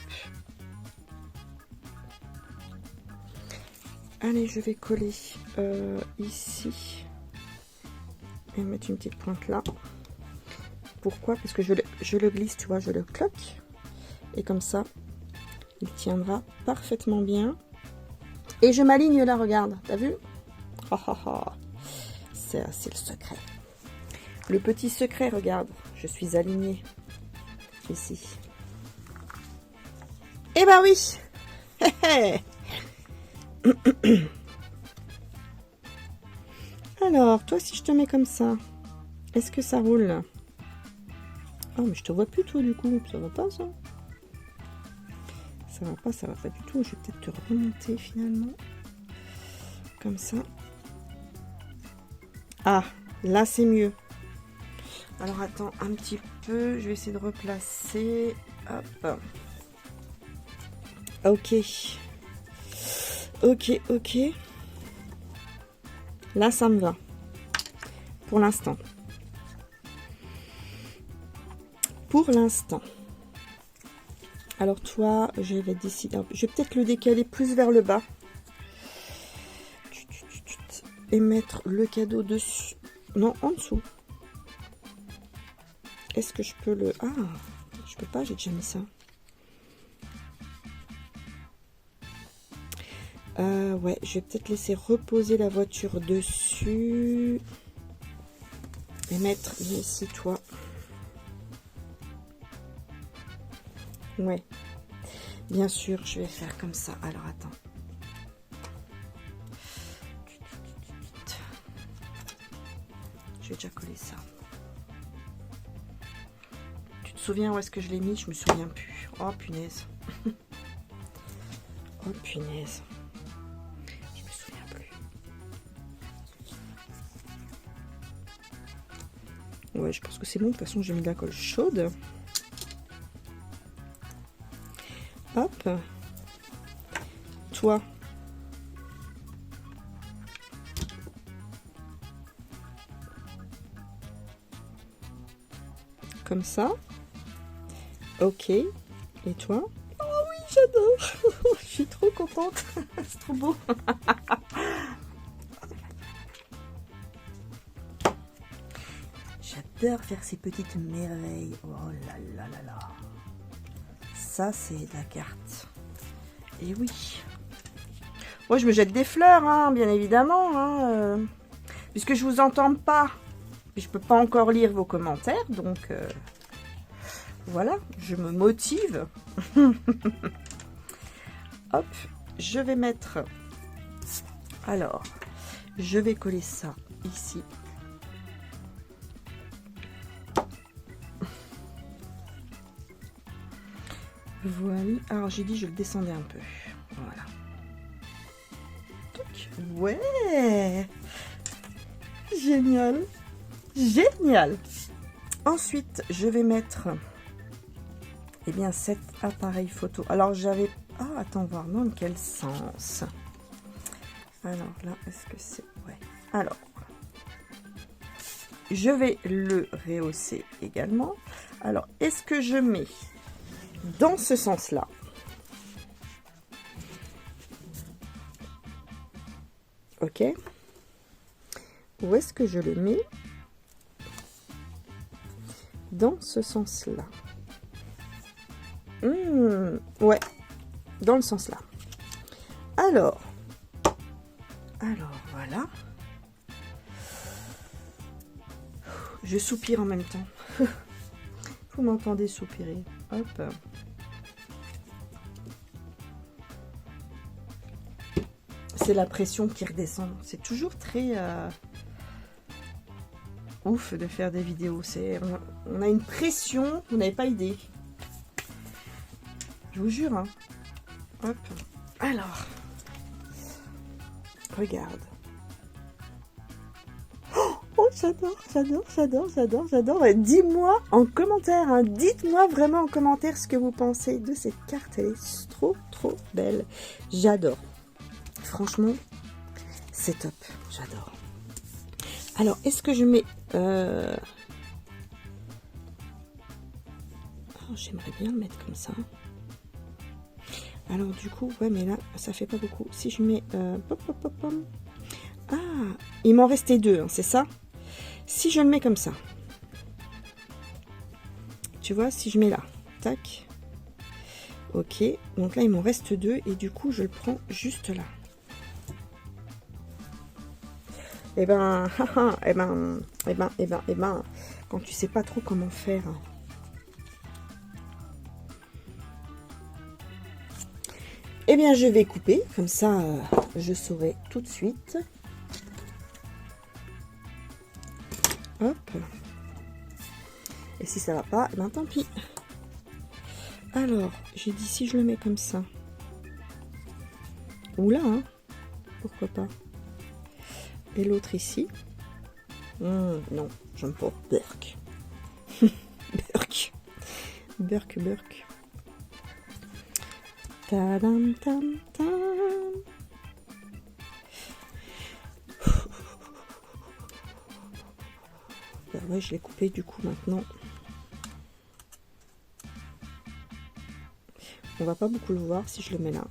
Allez, je vais coller ici. Et mettre une petite pointe là. Pourquoi? Parce que je le glisse, tu vois, je le cloque. Et comme ça, il tiendra parfaitement bien. Et je m'aligne là, regarde. T'as vu? C'est le secret. Le petit secret, regarde. Je suis alignée. Ici. Eh ben oui. Alors, toi, si je te mets comme ça, est-ce que ça roule? Oh, mais je te vois plus, toi, du coup. Ça va pas, ça? Ça va pas du tout. Je vais peut-être te remonter, finalement. Comme ça. Ah, là, c'est mieux. Alors, attends un petit peu. Je vais essayer de replacer. Hop. Ok. Ok. Là, ça me va. Pour l'instant. Alors, toi, je vais décider. Je vais peut-être le décaler plus vers le bas. Et mettre le cadeau dessus. Non, en dessous. Est-ce que je peux le... Ah, je peux pas, j'ai déjà mis ça. Ouais, je vais peut-être laisser reposer la voiture dessus. Et mettre ici, toi. Ouais. Bien sûr, je vais faire comme ça. Alors, attends. Je vais déjà coller ça. Tu te souviens où est-ce que je l'ai mis? Je me souviens plus. Oh, punaise. Oh, punaise. Je me souviens plus. Ouais, je pense que c'est bon. De toute façon, j'ai mis de la colle chaude. Hop. Toi. Comme ça. Ok. Et toi? Oh oui, j'adore. Je suis trop contente. C'est trop beau. J'adore faire ces petites merveilles. Oh là là là là. Ça, c'est de la carte. Et oui. Moi, je me jette des fleurs, hein, bien évidemment. Hein, puisque je vous entends pas. Je peux pas encore lire vos commentaires. Donc, voilà. Je me motive. Hop. Je vais mettre... Alors, je vais coller ça ici. Voilà. Alors, j'ai dit je le descendais un peu. Voilà. Ouais. Génial. Génial. Ensuite, je vais mettre... Eh bien, cet appareil photo. Alors, j'avais... Ah, attends, voir dans quel sens. Alors, là, est-ce que c'est... Ouais. Alors, je vais le rehausser également. Alors, est-ce que je mets dans ce sens-là? Ok. Où est-ce que je le mets? Dans ce sens-là. Ouais. Dans le sens là. Alors, voilà. Je soupire en même temps. Vous m'entendez soupirer. Hop. C'est la pression qui redescend. C'est toujours très ouf de faire des vidéos. On a une pression, vous n'avez pas idée. Je vous jure. Hein. Hop. Alors, regarde. Oh, j'adore. Dis-moi en commentaire, hein, dites-moi vraiment en commentaire ce que vous pensez de cette carte. Elle est trop belle. J'adore. Franchement, c'est top. J'adore. Alors, est-ce que je mets... Oh, j'aimerais bien le mettre comme ça. Alors, du coup, ouais, mais là, ça fait pas beaucoup. Si je mets... Ah, il m'en restait deux, hein, c'est ça? Si je le mets comme ça, tu vois, si je mets là, tac, ok, donc là il m'en reste deux et du coup je le prends juste là. Et ben, quand tu sais pas trop comment faire. Eh bien, je vais couper, comme ça je saurai tout de suite. Hop. Et si ça va pas, eh ben tant pis. Alors, j'ai dit si je le mets comme ça. Ou là, hein, pourquoi pas. Et l'autre ici. Non, j'aime pas. Burk. Burk. Tadam, tam, tam. Ben ouais, je l'ai coupé du coup maintenant. On va pas beaucoup le voir si je le mets là.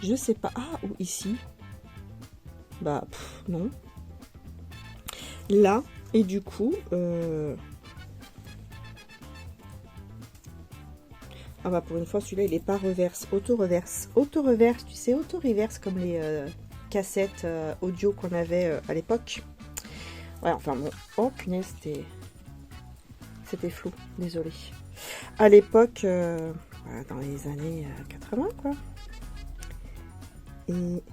Je sais pas. Ah, ou ici. Bah, non. Là, et du coup... Ah bah pour une fois, celui-là, il n'est pas reverse, auto-reverse. Auto-reverse, tu sais, auto-reverse comme les cassettes audio qu'on avait à l'époque. Ouais, enfin bon. Oh punaise, c'était flou, désolé. À l'époque, dans les années 80, quoi. Et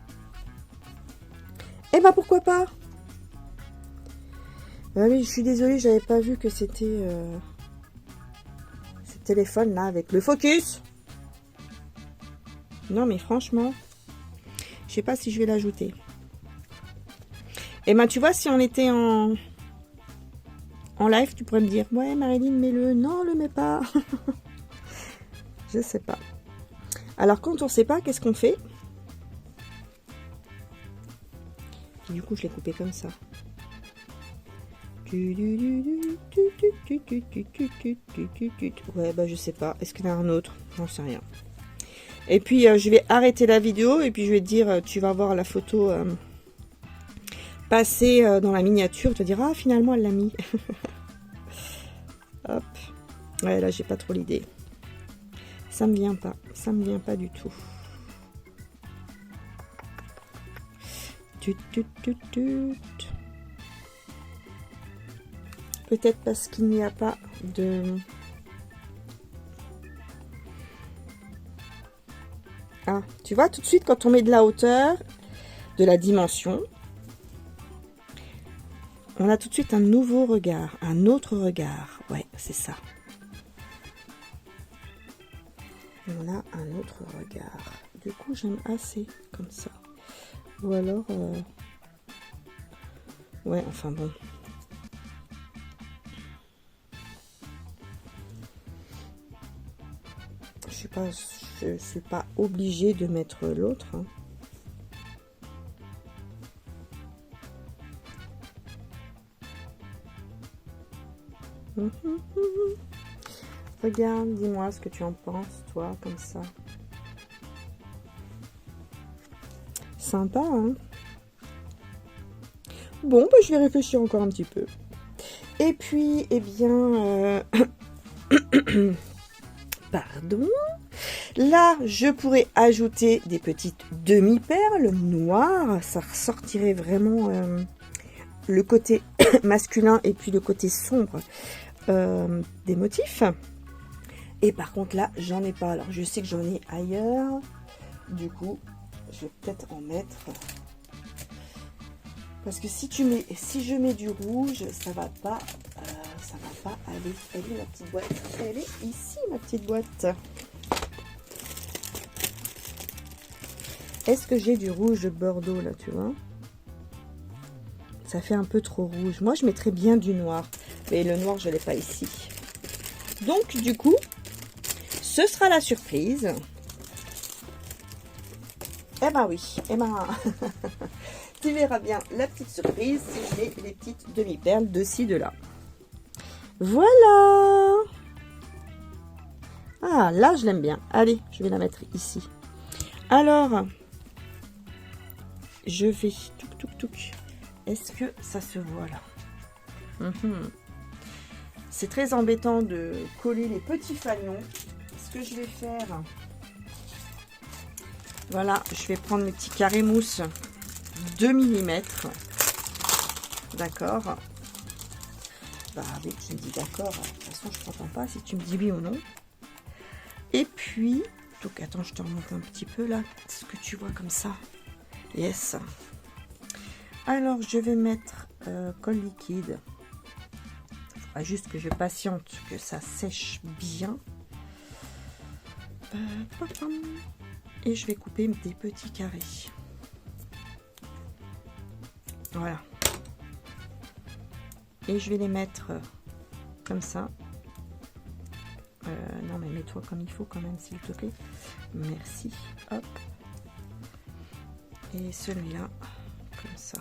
bah pourquoi pas? Ah oui, je suis désolée, j'avais pas vu que c'était ce téléphone là avec le focus. Non mais franchement, je sais pas si je vais l'ajouter. Et ben tu vois, si on était en live, tu pourrais me dire ouais Marilyn, mets-le. Non, le mets pas. Je sais pas. Alors quand on sait pas, qu'est-ce qu'on fait? Du coup, je l'ai coupé comme ça. Ouais, bah je sais pas. Est-ce qu'il y en a un autre? J'en sais rien. Et puis, je vais arrêter la vidéo et puis je vais te dire, tu vas voir la photo passer dans la miniature. Tu vas dire, ah, finalement, elle l'a mis. Hop. Ouais, là, j'ai pas trop l'idée. Ça me vient pas. Ça me vient pas du tout. Peut-être parce qu'il n'y a pas de... Ah, tu vois, tout de suite, quand on met de la hauteur, de la dimension, on a tout de suite un nouveau regard, un autre regard. Ouais, c'est ça. On a un autre regard. Du coup, j'aime assez comme ça. Ou alors... Ouais, enfin bon. Je suis pas obligée de mettre l'autre. Hein. Regarde, dis-moi ce que tu en penses, toi, comme ça. Sympa, hein? Bon, bah, je vais réfléchir encore un petit peu. Et puis, eh bien... Pardon. Là, je pourrais ajouter des petites demi-perles noires. Ça ressortirait vraiment le côté masculin et puis le côté sombre des motifs. Et par contre, là, j'en ai pas. Alors, je sais que j'en ai ailleurs. Du coup, je vais peut-être en mettre. Parce que si je mets du rouge, ça va pas aller. Elle est ma petite boîte. Elle est ici, ma petite boîte. Est-ce que j'ai du rouge bordeaux là, tu vois? Ça fait un peu trop rouge. Moi, je mettrais bien du noir. Mais le noir, je l'ai pas ici. Donc, du coup, ce sera la surprise. Eh ben oui. Eh ben, tu verras bien la petite surprise si j'ai les petites demi-perles de ci, de là. Voilà. Ah, là, je l'aime bien. Allez, je vais la mettre ici. Alors, je vais... Est-ce que ça se voit là? C'est très embêtant de coller les petits fanions. Ce que je vais faire... Voilà, je vais prendre mes petits carrés mousse 2 mm. D'accord. Bah oui, tu me dis d'accord. De toute façon, je ne t'entends pas si tu me dis oui ou non. Et puis... Donc, attends, je te remonte un petit peu là. Ce que tu vois comme ça. Yes. Alors, je vais mettre colle liquide. Il faudra juste que je patiente, que ça sèche bien. Et je vais couper des petits carrés. Voilà. Et je vais les mettre comme ça. Non, mais mets-toi comme il faut quand même, s'il te plaît. Merci. Hop. Et celui-là, comme ça.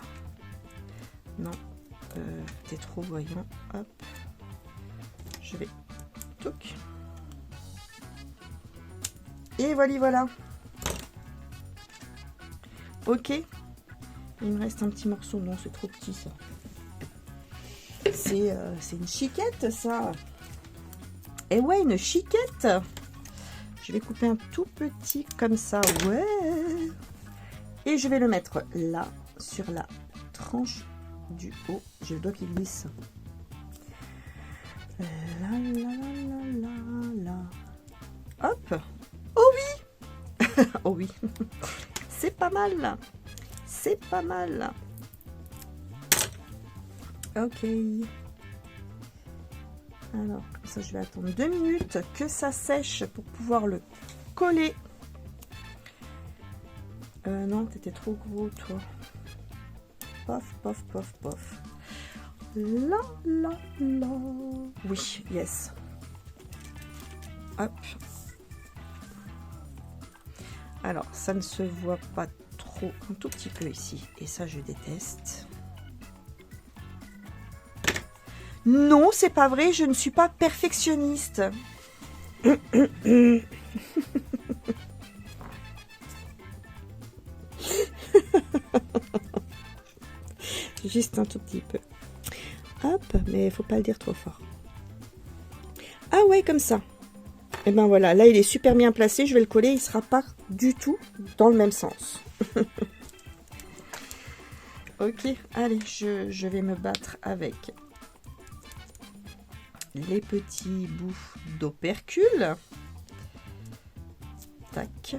Non, t'es trop voyant. Hop. Je vais... Touc. Et voilà, voilà. Ok. Il me reste un petit morceau. Non, c'est trop petit ça. C'est une chiquette ça. Et ouais, une chiquette. Je vais couper un tout petit comme ça. Ouais. Et je vais le mettre là, sur la tranche du haut. J'ai le doigt qui glisse. Là, là, là, là, là. Hop. Oh oui. Oh oui. C'est pas mal. C'est pas mal. Ok. Alors, comme ça, je vais attendre 2 minutes que ça sèche pour pouvoir le coller. Non, t'étais trop gros, toi. Pof, pof, pof, pof. Là, là, là. Oui, yes. Hop. Alors, ça ne se voit pas trop, un tout petit peu ici. Et ça, je déteste. Non, c'est pas vrai, je ne suis pas perfectionniste. Juste un tout petit peu. Hop, mais il faut pas le dire trop fort. Ah ouais, comme ça. Et ben voilà, là il est super bien placé, je vais le coller, il sera pas du tout dans le même sens. Ok, allez, je vais me battre avec les petits bouts d'opercule. Tac.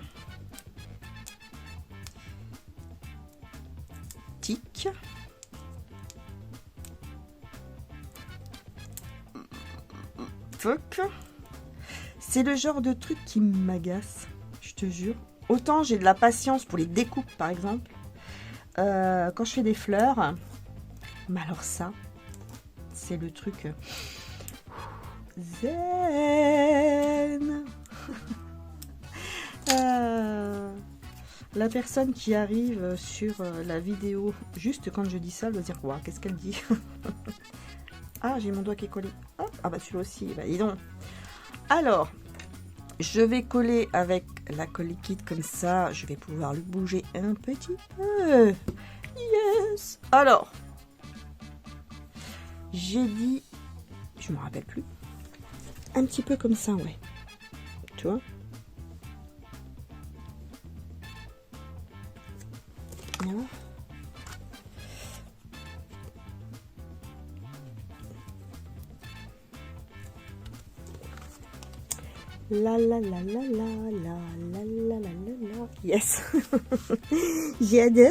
Tic. Fuck. C'est le genre de truc qui m'agace, je te jure. Autant j'ai de la patience pour les découpes, par exemple, quand je fais des fleurs. Mais alors ça, c'est le truc zen. La personne qui arrive sur la vidéo, juste quand je dis ça, elle va dire, wow, qu'est-ce qu'elle dit? Ah, j'ai mon doigt qui est collé. Oh, ah bah celui-là aussi, bah dis donc. Alors, je vais coller avec la colle liquide comme ça. Je vais pouvoir le bouger un petit peu. Yes. Alors, j'ai dit, je me rappelle plus. Un petit peu comme ça, ouais. Tu vois? Voilà. La la la la la la la la la la. Yes. J'adore.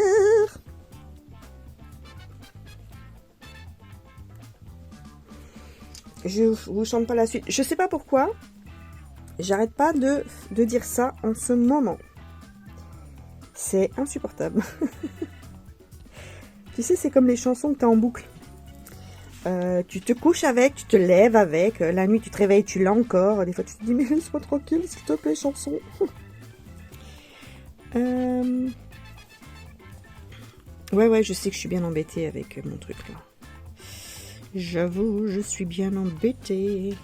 Je vous chante pas la suite. Je sais pas pourquoi. J'arrête pas de dire ça en ce moment. C'est insupportable. Tu sais, c'est comme les chansons que tu as en boucle. Tu te couches avec, tu te lèves avec, la nuit tu te réveilles, tu l'as encore. Des fois tu te dis mais laisse-moi tranquille, s'il te plaît, chanson. Ouais, je sais que je suis bien embêtée avec mon truc là. J'avoue, je suis bien embêtée.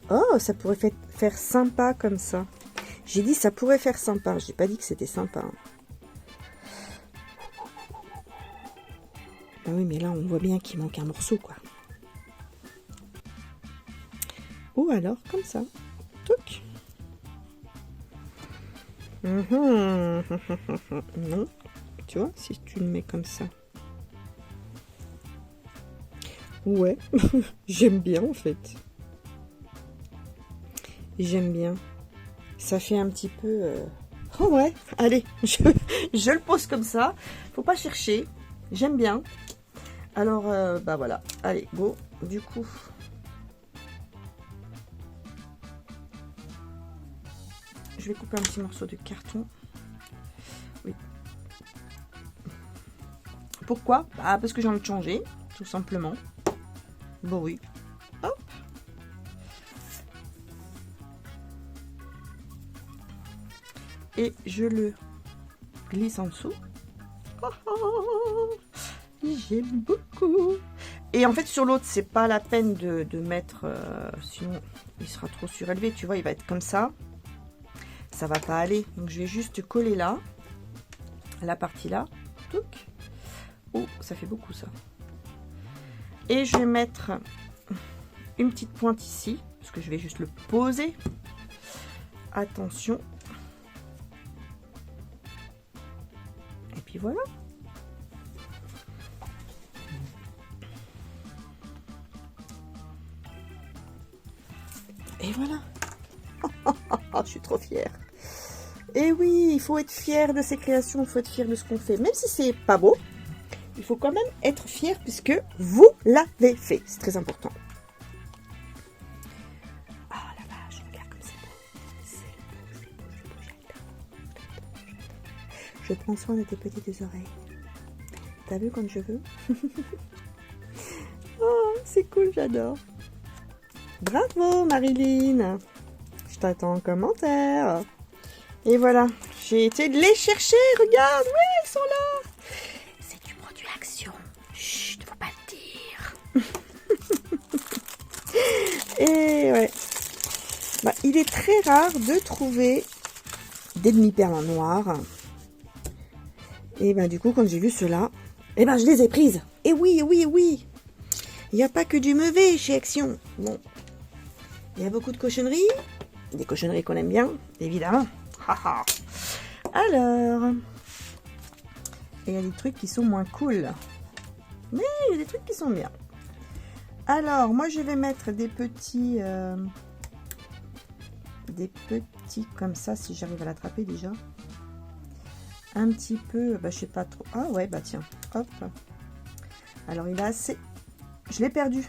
Oh, ça pourrait faire sympa comme ça. J'ai dit ça pourrait faire sympa, j'ai pas dit que c'était sympa. Ah oui, mais là, on voit bien qu'il manque un morceau, quoi. Ou alors, comme ça. Touc. Non. Tu vois, si tu le mets comme ça. Ouais. J'aime bien, en fait. J'aime bien. Ça fait un petit peu... Oh ouais, allez. Je le pose comme ça. Faut pas chercher. J'aime bien. Alors, bah voilà. Allez, go. Du coup, je vais couper un petit morceau de carton. Oui. Pourquoi? Bah, parce que j'ai envie de changer, tout simplement. Bon, oui. Hop. Et je le glisse en dessous. Oh, oh. J'aime beaucoup. Et en fait sur l'autre c'est pas la peine de mettre sinon il sera trop surélevé, tu vois, il va être comme ça, ça va pas aller. Donc je vais juste coller là la partie là. Touc. Oh, ça fait beaucoup ça. Et je vais mettre une petite pointe ici, parce que je vais juste le poser. Attention. Et puis voilà. Et voilà. Je suis trop fière. Et oui, il faut être fier de ses créations, il faut être fier de ce qu'on fait. Même si c'est pas beau, il faut quand même être fier puisque vous l'avez fait. C'est très important. Ah la vache, regarde comme c'est beau. C'est beau, j'adore. Je prends soin de tes petites oreilles. T'as vu quand je veux? Oh, c'est cool, j'adore. Bravo Marilyn. Je t'attends en commentaire. Et voilà, j'ai été les chercher, regarde, oui, ils sont là. C'est du produit Action. Chut, faut pas le dire. Et ouais, bah, il est très rare de trouver des demi-perles en noir. Et ben du coup, quand j'ai vu cela, et ben je les ai prises. Et oui, oui, oui. Il n'y a pas que du mauvais chez Action. Bon, il y a beaucoup de cochonneries. Des cochonneries qu'on aime bien, évidemment. Alors, il y a des trucs qui sont moins cool, mais il y a des trucs qui sont bien. Alors, moi je vais mettre des petits comme ça, si j'arrive à l'attraper déjà. Un petit peu, bah je sais pas trop. Ah ouais, bah tiens, hop. Alors il a assez. Je l'ai perdu.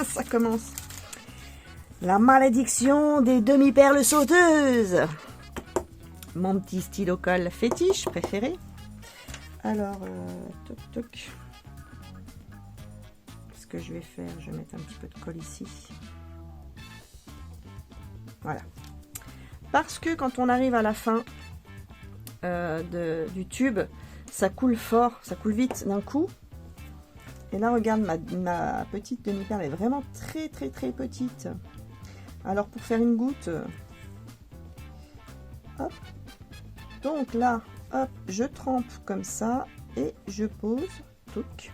Ça commence. La malédiction des demi-perles sauteuses. Mon petit stylo colle fétiche préféré. Alors, toc toc. Ce que je vais faire, je vais mettre un petit peu de colle ici. Voilà. Parce que quand on arrive à la fin du tube, ça coule fort, ça coule vite d'un coup. Et là, regarde, ma petite demi-perle est vraiment très très très petite. Alors, pour faire une goutte, hop. Donc là, hop, je trempe comme ça et je pose. Touc.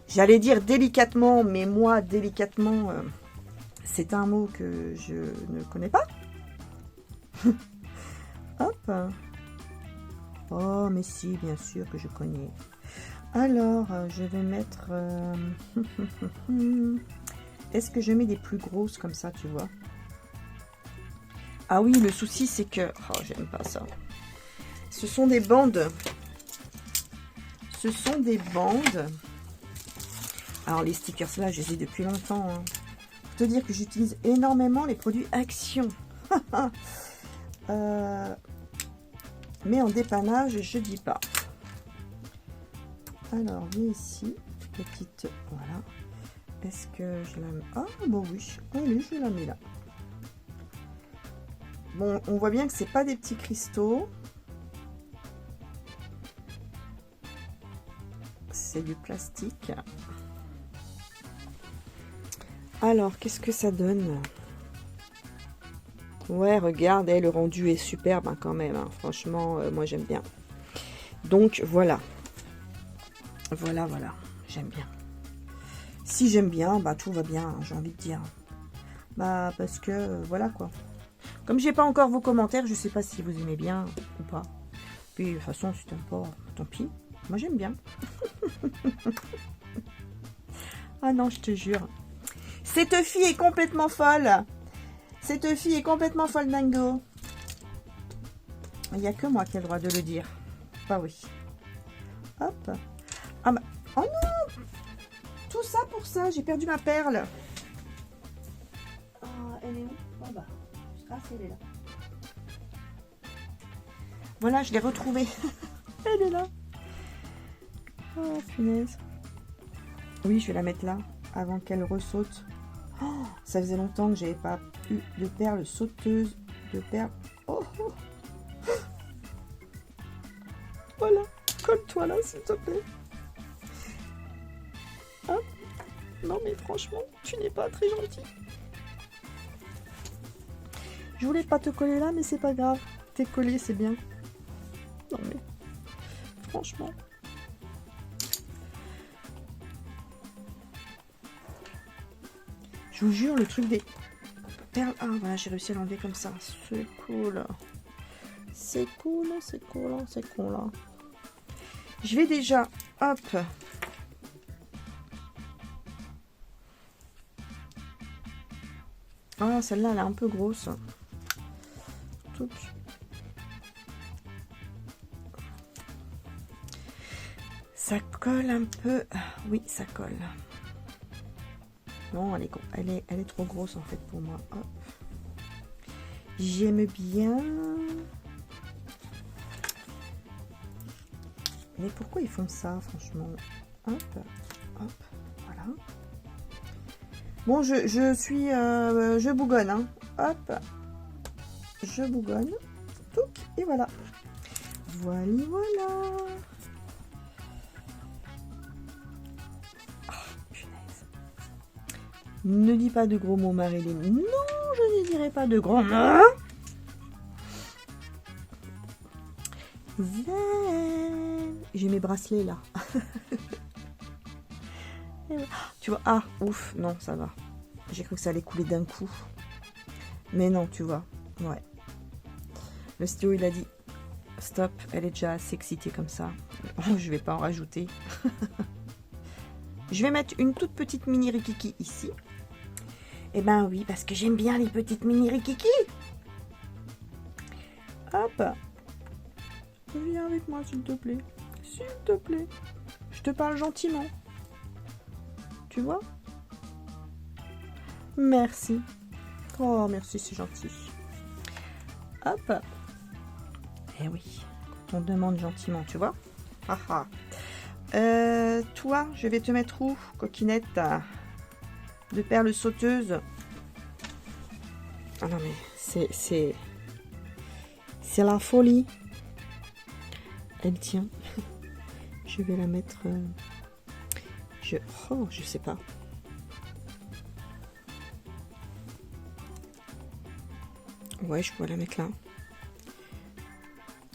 J'allais dire délicatement, mais moi, délicatement, c'est un mot que je ne connais pas. Hop. Oh, mais si, bien sûr que je connais. Alors, je vais mettre... Est-ce que je mets des plus grosses comme ça, tu vois? Ah oui, le souci, c'est que... Oh, j'aime pas ça. Ce sont des bandes. Ce sont des bandes. Alors, les stickers, là, je les ai depuis longtemps. Hein. Pour te dire que j'utilise énormément les produits Action. Mais en dépannage, je dis pas. Alors, viens ici. Petite... Voilà. Est-ce que je la mets... Ah, bon oui. Allez, je la mets là. Bon, on voit bien que c'est pas des petits cristaux. C'est du plastique. Alors, qu'est-ce que ça donne? Ouais, regarde, le rendu est superbe hein, quand même. Hein. Franchement, moi j'aime bien. Donc, voilà. Voilà, voilà. J'aime bien. Si j'aime bien, bah tout va bien, j'ai envie de dire. Bah, parce que, voilà quoi. Comme j'ai pas encore vos commentaires, je sais pas si vous aimez bien ou pas. Puis de toute façon, si t'aimes pas, tant pis. Moi j'aime bien. Ah non, je te jure. Cette fille est complètement folle. Cette fille est complètement folle dingo. Il n'y a que moi qui ai le droit de le dire. Bah oui. Hop. Ah bah. Oh non. Tout ça pour ça. J'ai perdu ma perle. Ah, elle est où? Ah bah. Ah, elle est là. Voilà, je l'ai retrouvée. Elle est là. Oh, punaise. Oui, je vais la mettre là, avant qu'elle ressaute. Oh, ça faisait longtemps que j'avais pas eu de perles sauteuses. De perles. Oh, oh. Voilà. Colle-toi là, s'il te plaît. Hop. Non, mais franchement, tu n'es pas très gentil. Je voulais pas te coller là, mais c'est pas grave. T'es collé, c'est bien. Non mais, franchement. Je vous jure, le truc des perles. Ah, voilà, j'ai réussi à l'enlever comme ça. C'est cool. C'est cool, c'est cool, c'est cool. Je vais déjà, hop. Ah, celle-là, elle est un peu grosse. Touc. Ça colle un peu. Oui, ça colle. Non, elle est trop grosse en fait pour moi. Hop. J'aime bien. Mais pourquoi ils font ça, franchement? Hop, hop, voilà. Bon, je bougonne, hein. Hop, je bougonne. Touc, et voilà. Voilà, voilà. Ne dis pas de gros mots, Marilyn. Non, je ne dirai pas de gros mots. J'ai mes bracelets là. Tu vois, ah, ouf, non, ça va. J'ai cru que ça allait couler d'un coup. Mais non, tu vois, ouais. Le stylo, il a dit, stop, elle est déjà assez excitée comme ça. Oh, je vais pas en rajouter. Je vais mettre une toute petite mini rikiki ici. Eh ben oui, parce que j'aime bien les petites mini rikiki. Hop. Viens avec moi, s'il te plaît. S'il te plaît. Je te parle gentiment. Tu vois? Merci. Oh, merci, c'est gentil. Hop. Eh oui, quand on demande gentiment, tu vois? Ah ah. Toi, je vais te mettre où, coquinette de perles sauteuses? Ah non, mais c'est la folie. Elle tient. Je vais la mettre... Oh, je sais pas. Ouais, je pourrais la mettre là.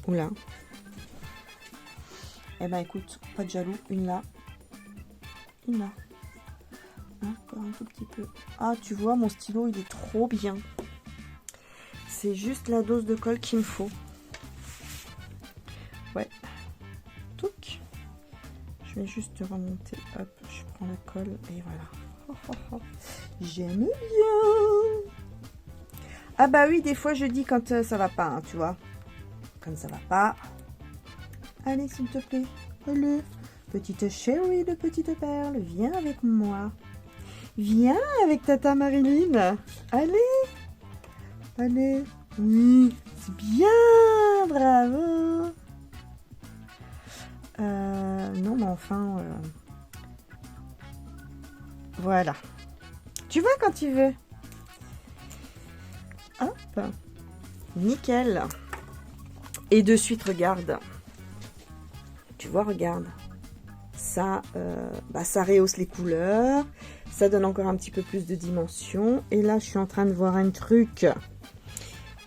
Ou là. Eh ben écoute, pas de jaloux. Une là. Une là. Encore un tout petit peu. Ah, tu vois, mon stylo, il est trop bien. C'est juste la dose de colle qu'il me faut. Ouais. Touc. Je vais juste remonter. Hop, je prends la colle et voilà. Oh, oh, oh. J'aime bien. Ah bah oui, des fois je dis quand ça va pas, hein, tu vois. Quand ça va pas. Allez, s'il te plaît. Allez, petite chérie de petite perle, viens avec moi. Viens avec tata Marilyn. Allez. Allez. Oui, c'est bien. Bravo. Non, mais enfin... Voilà. Tu vois quand tu veux. Hop. Nickel. Et de suite, regarde. Tu vois, regarde. Ça, ça rehausse les couleurs. Ça donne encore un petit peu plus de dimension. Et là, je suis en train de voir un truc.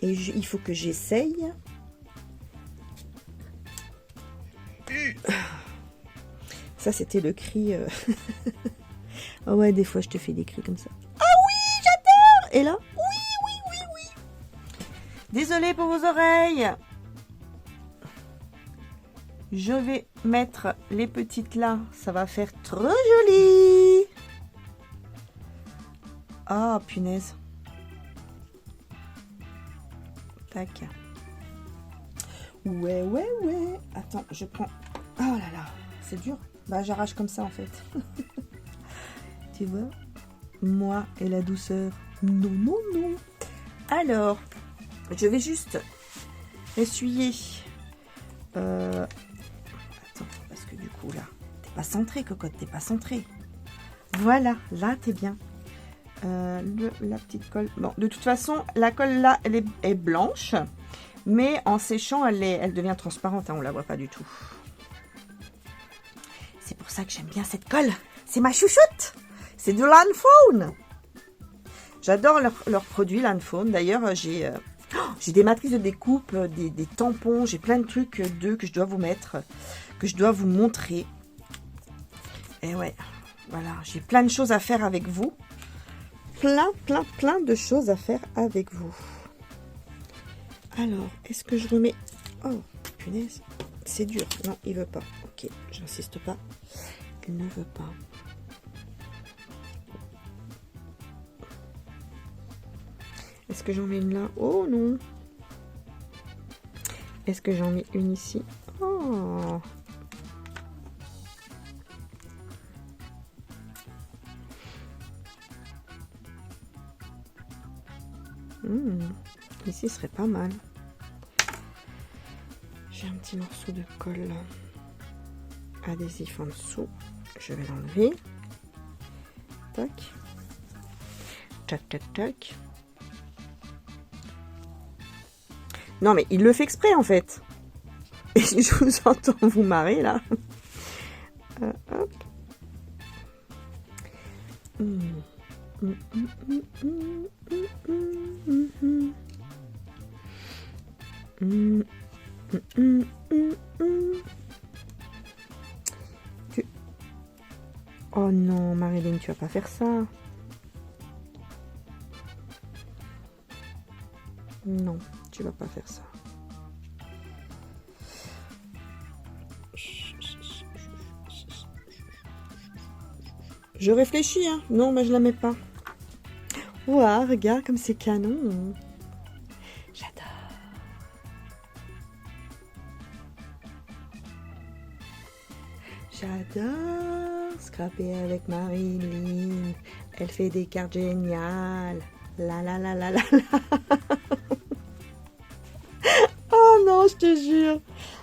Et il faut que j'essaye. Ça, c'était le cri. Oh ouais, des fois, je te fais des cris comme ça. Ah oui, j'adore. Et là, oui. Désolée pour vos oreilles. Je vais mettre les petites là. Ça va faire trop joli. Ah, punaise. Tac. Ouais. Attends, je prends... Oh là là, c'est dur. Bah, j'arrache comme ça, en fait. Tu vois? Moi et la douceur. Non. Alors, je vais juste essuyer... Attends, parce que du coup, là, t'es pas centrée, cocotte, t'es pas centrée. Voilà, là, t'es bien. La petite colle... Bon, de toute façon, la colle, là, elle est blanche. Mais en séchant, elle devient transparente. Hein, on la voit pas du tout. C'est pour ça que j'aime bien cette colle. C'est ma chouchoute. C'est de Lansphone. J'adore leurs produits Lansphone. D'ailleurs, j'ai des matrices de découpe, des tampons. J'ai plein de trucs d'eux que je dois vous mettre, que je dois vous montrer. Et ouais, voilà. J'ai plein de choses à faire avec vous. plein de choses à faire avec vous. Alors, est-ce que je remets... Oh, punaise, c'est dur. Non, il veut pas. Ok, j'insiste pas. Il ne veut pas. Est-ce que j'en mets une là? Oh non. Est-ce que j'en mets une ici? Oh. Ici, ce serait pas mal. J'ai un petit morceau de colle adhésif en dessous. Je vais l'enlever. Tac. Tac, tac, tac. Non, mais il le fait exprès, en fait. Et je vous entends vous marrer, là. Hop. Oh non, Marilyn, tu vas pas faire ça. Non, tu vas pas faire ça. Je réfléchis, hein. Non, mais je la mets pas. Ouah, regarde comme c'est canon. J'adore. J'adore scraper avec Marilyn. Elle fait des cartes géniales. La la la la la la. Oh non, je te jure.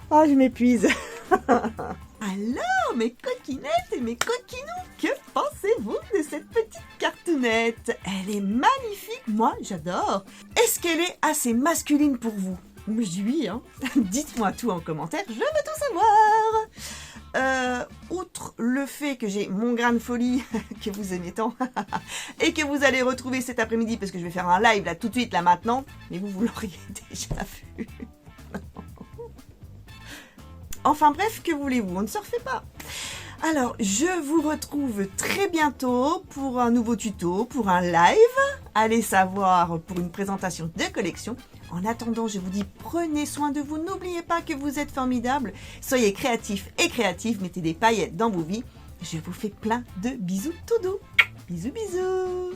Oh, je m'épuise. Alors, mes coquinettes et mes coquinous, que pensez-vous de cette petite cartoonette? Elle est magnifique, moi j'adore. Est-ce qu'elle est assez masculine pour vous? Oui, hein. Dites-moi tout en commentaire, je veux tout savoir. Outre le fait que j'ai mon grain de folie, que vous aimez tant, et que vous allez retrouver cet après-midi, parce que je vais faire un live là tout de suite, là maintenant, mais vous l'auriez déjà vu. Enfin bref, que voulez-vous, on ne se refait pas. Alors, je vous retrouve très bientôt pour un nouveau tuto, pour un live. Allez savoir, pour une présentation de collection. En attendant, je vous dis, prenez soin de vous. N'oubliez pas que vous êtes formidables. Soyez créatifs et créatives. Mettez des paillettes dans vos vies. Je vous fais plein de bisous tout doux. Bisous, bisous.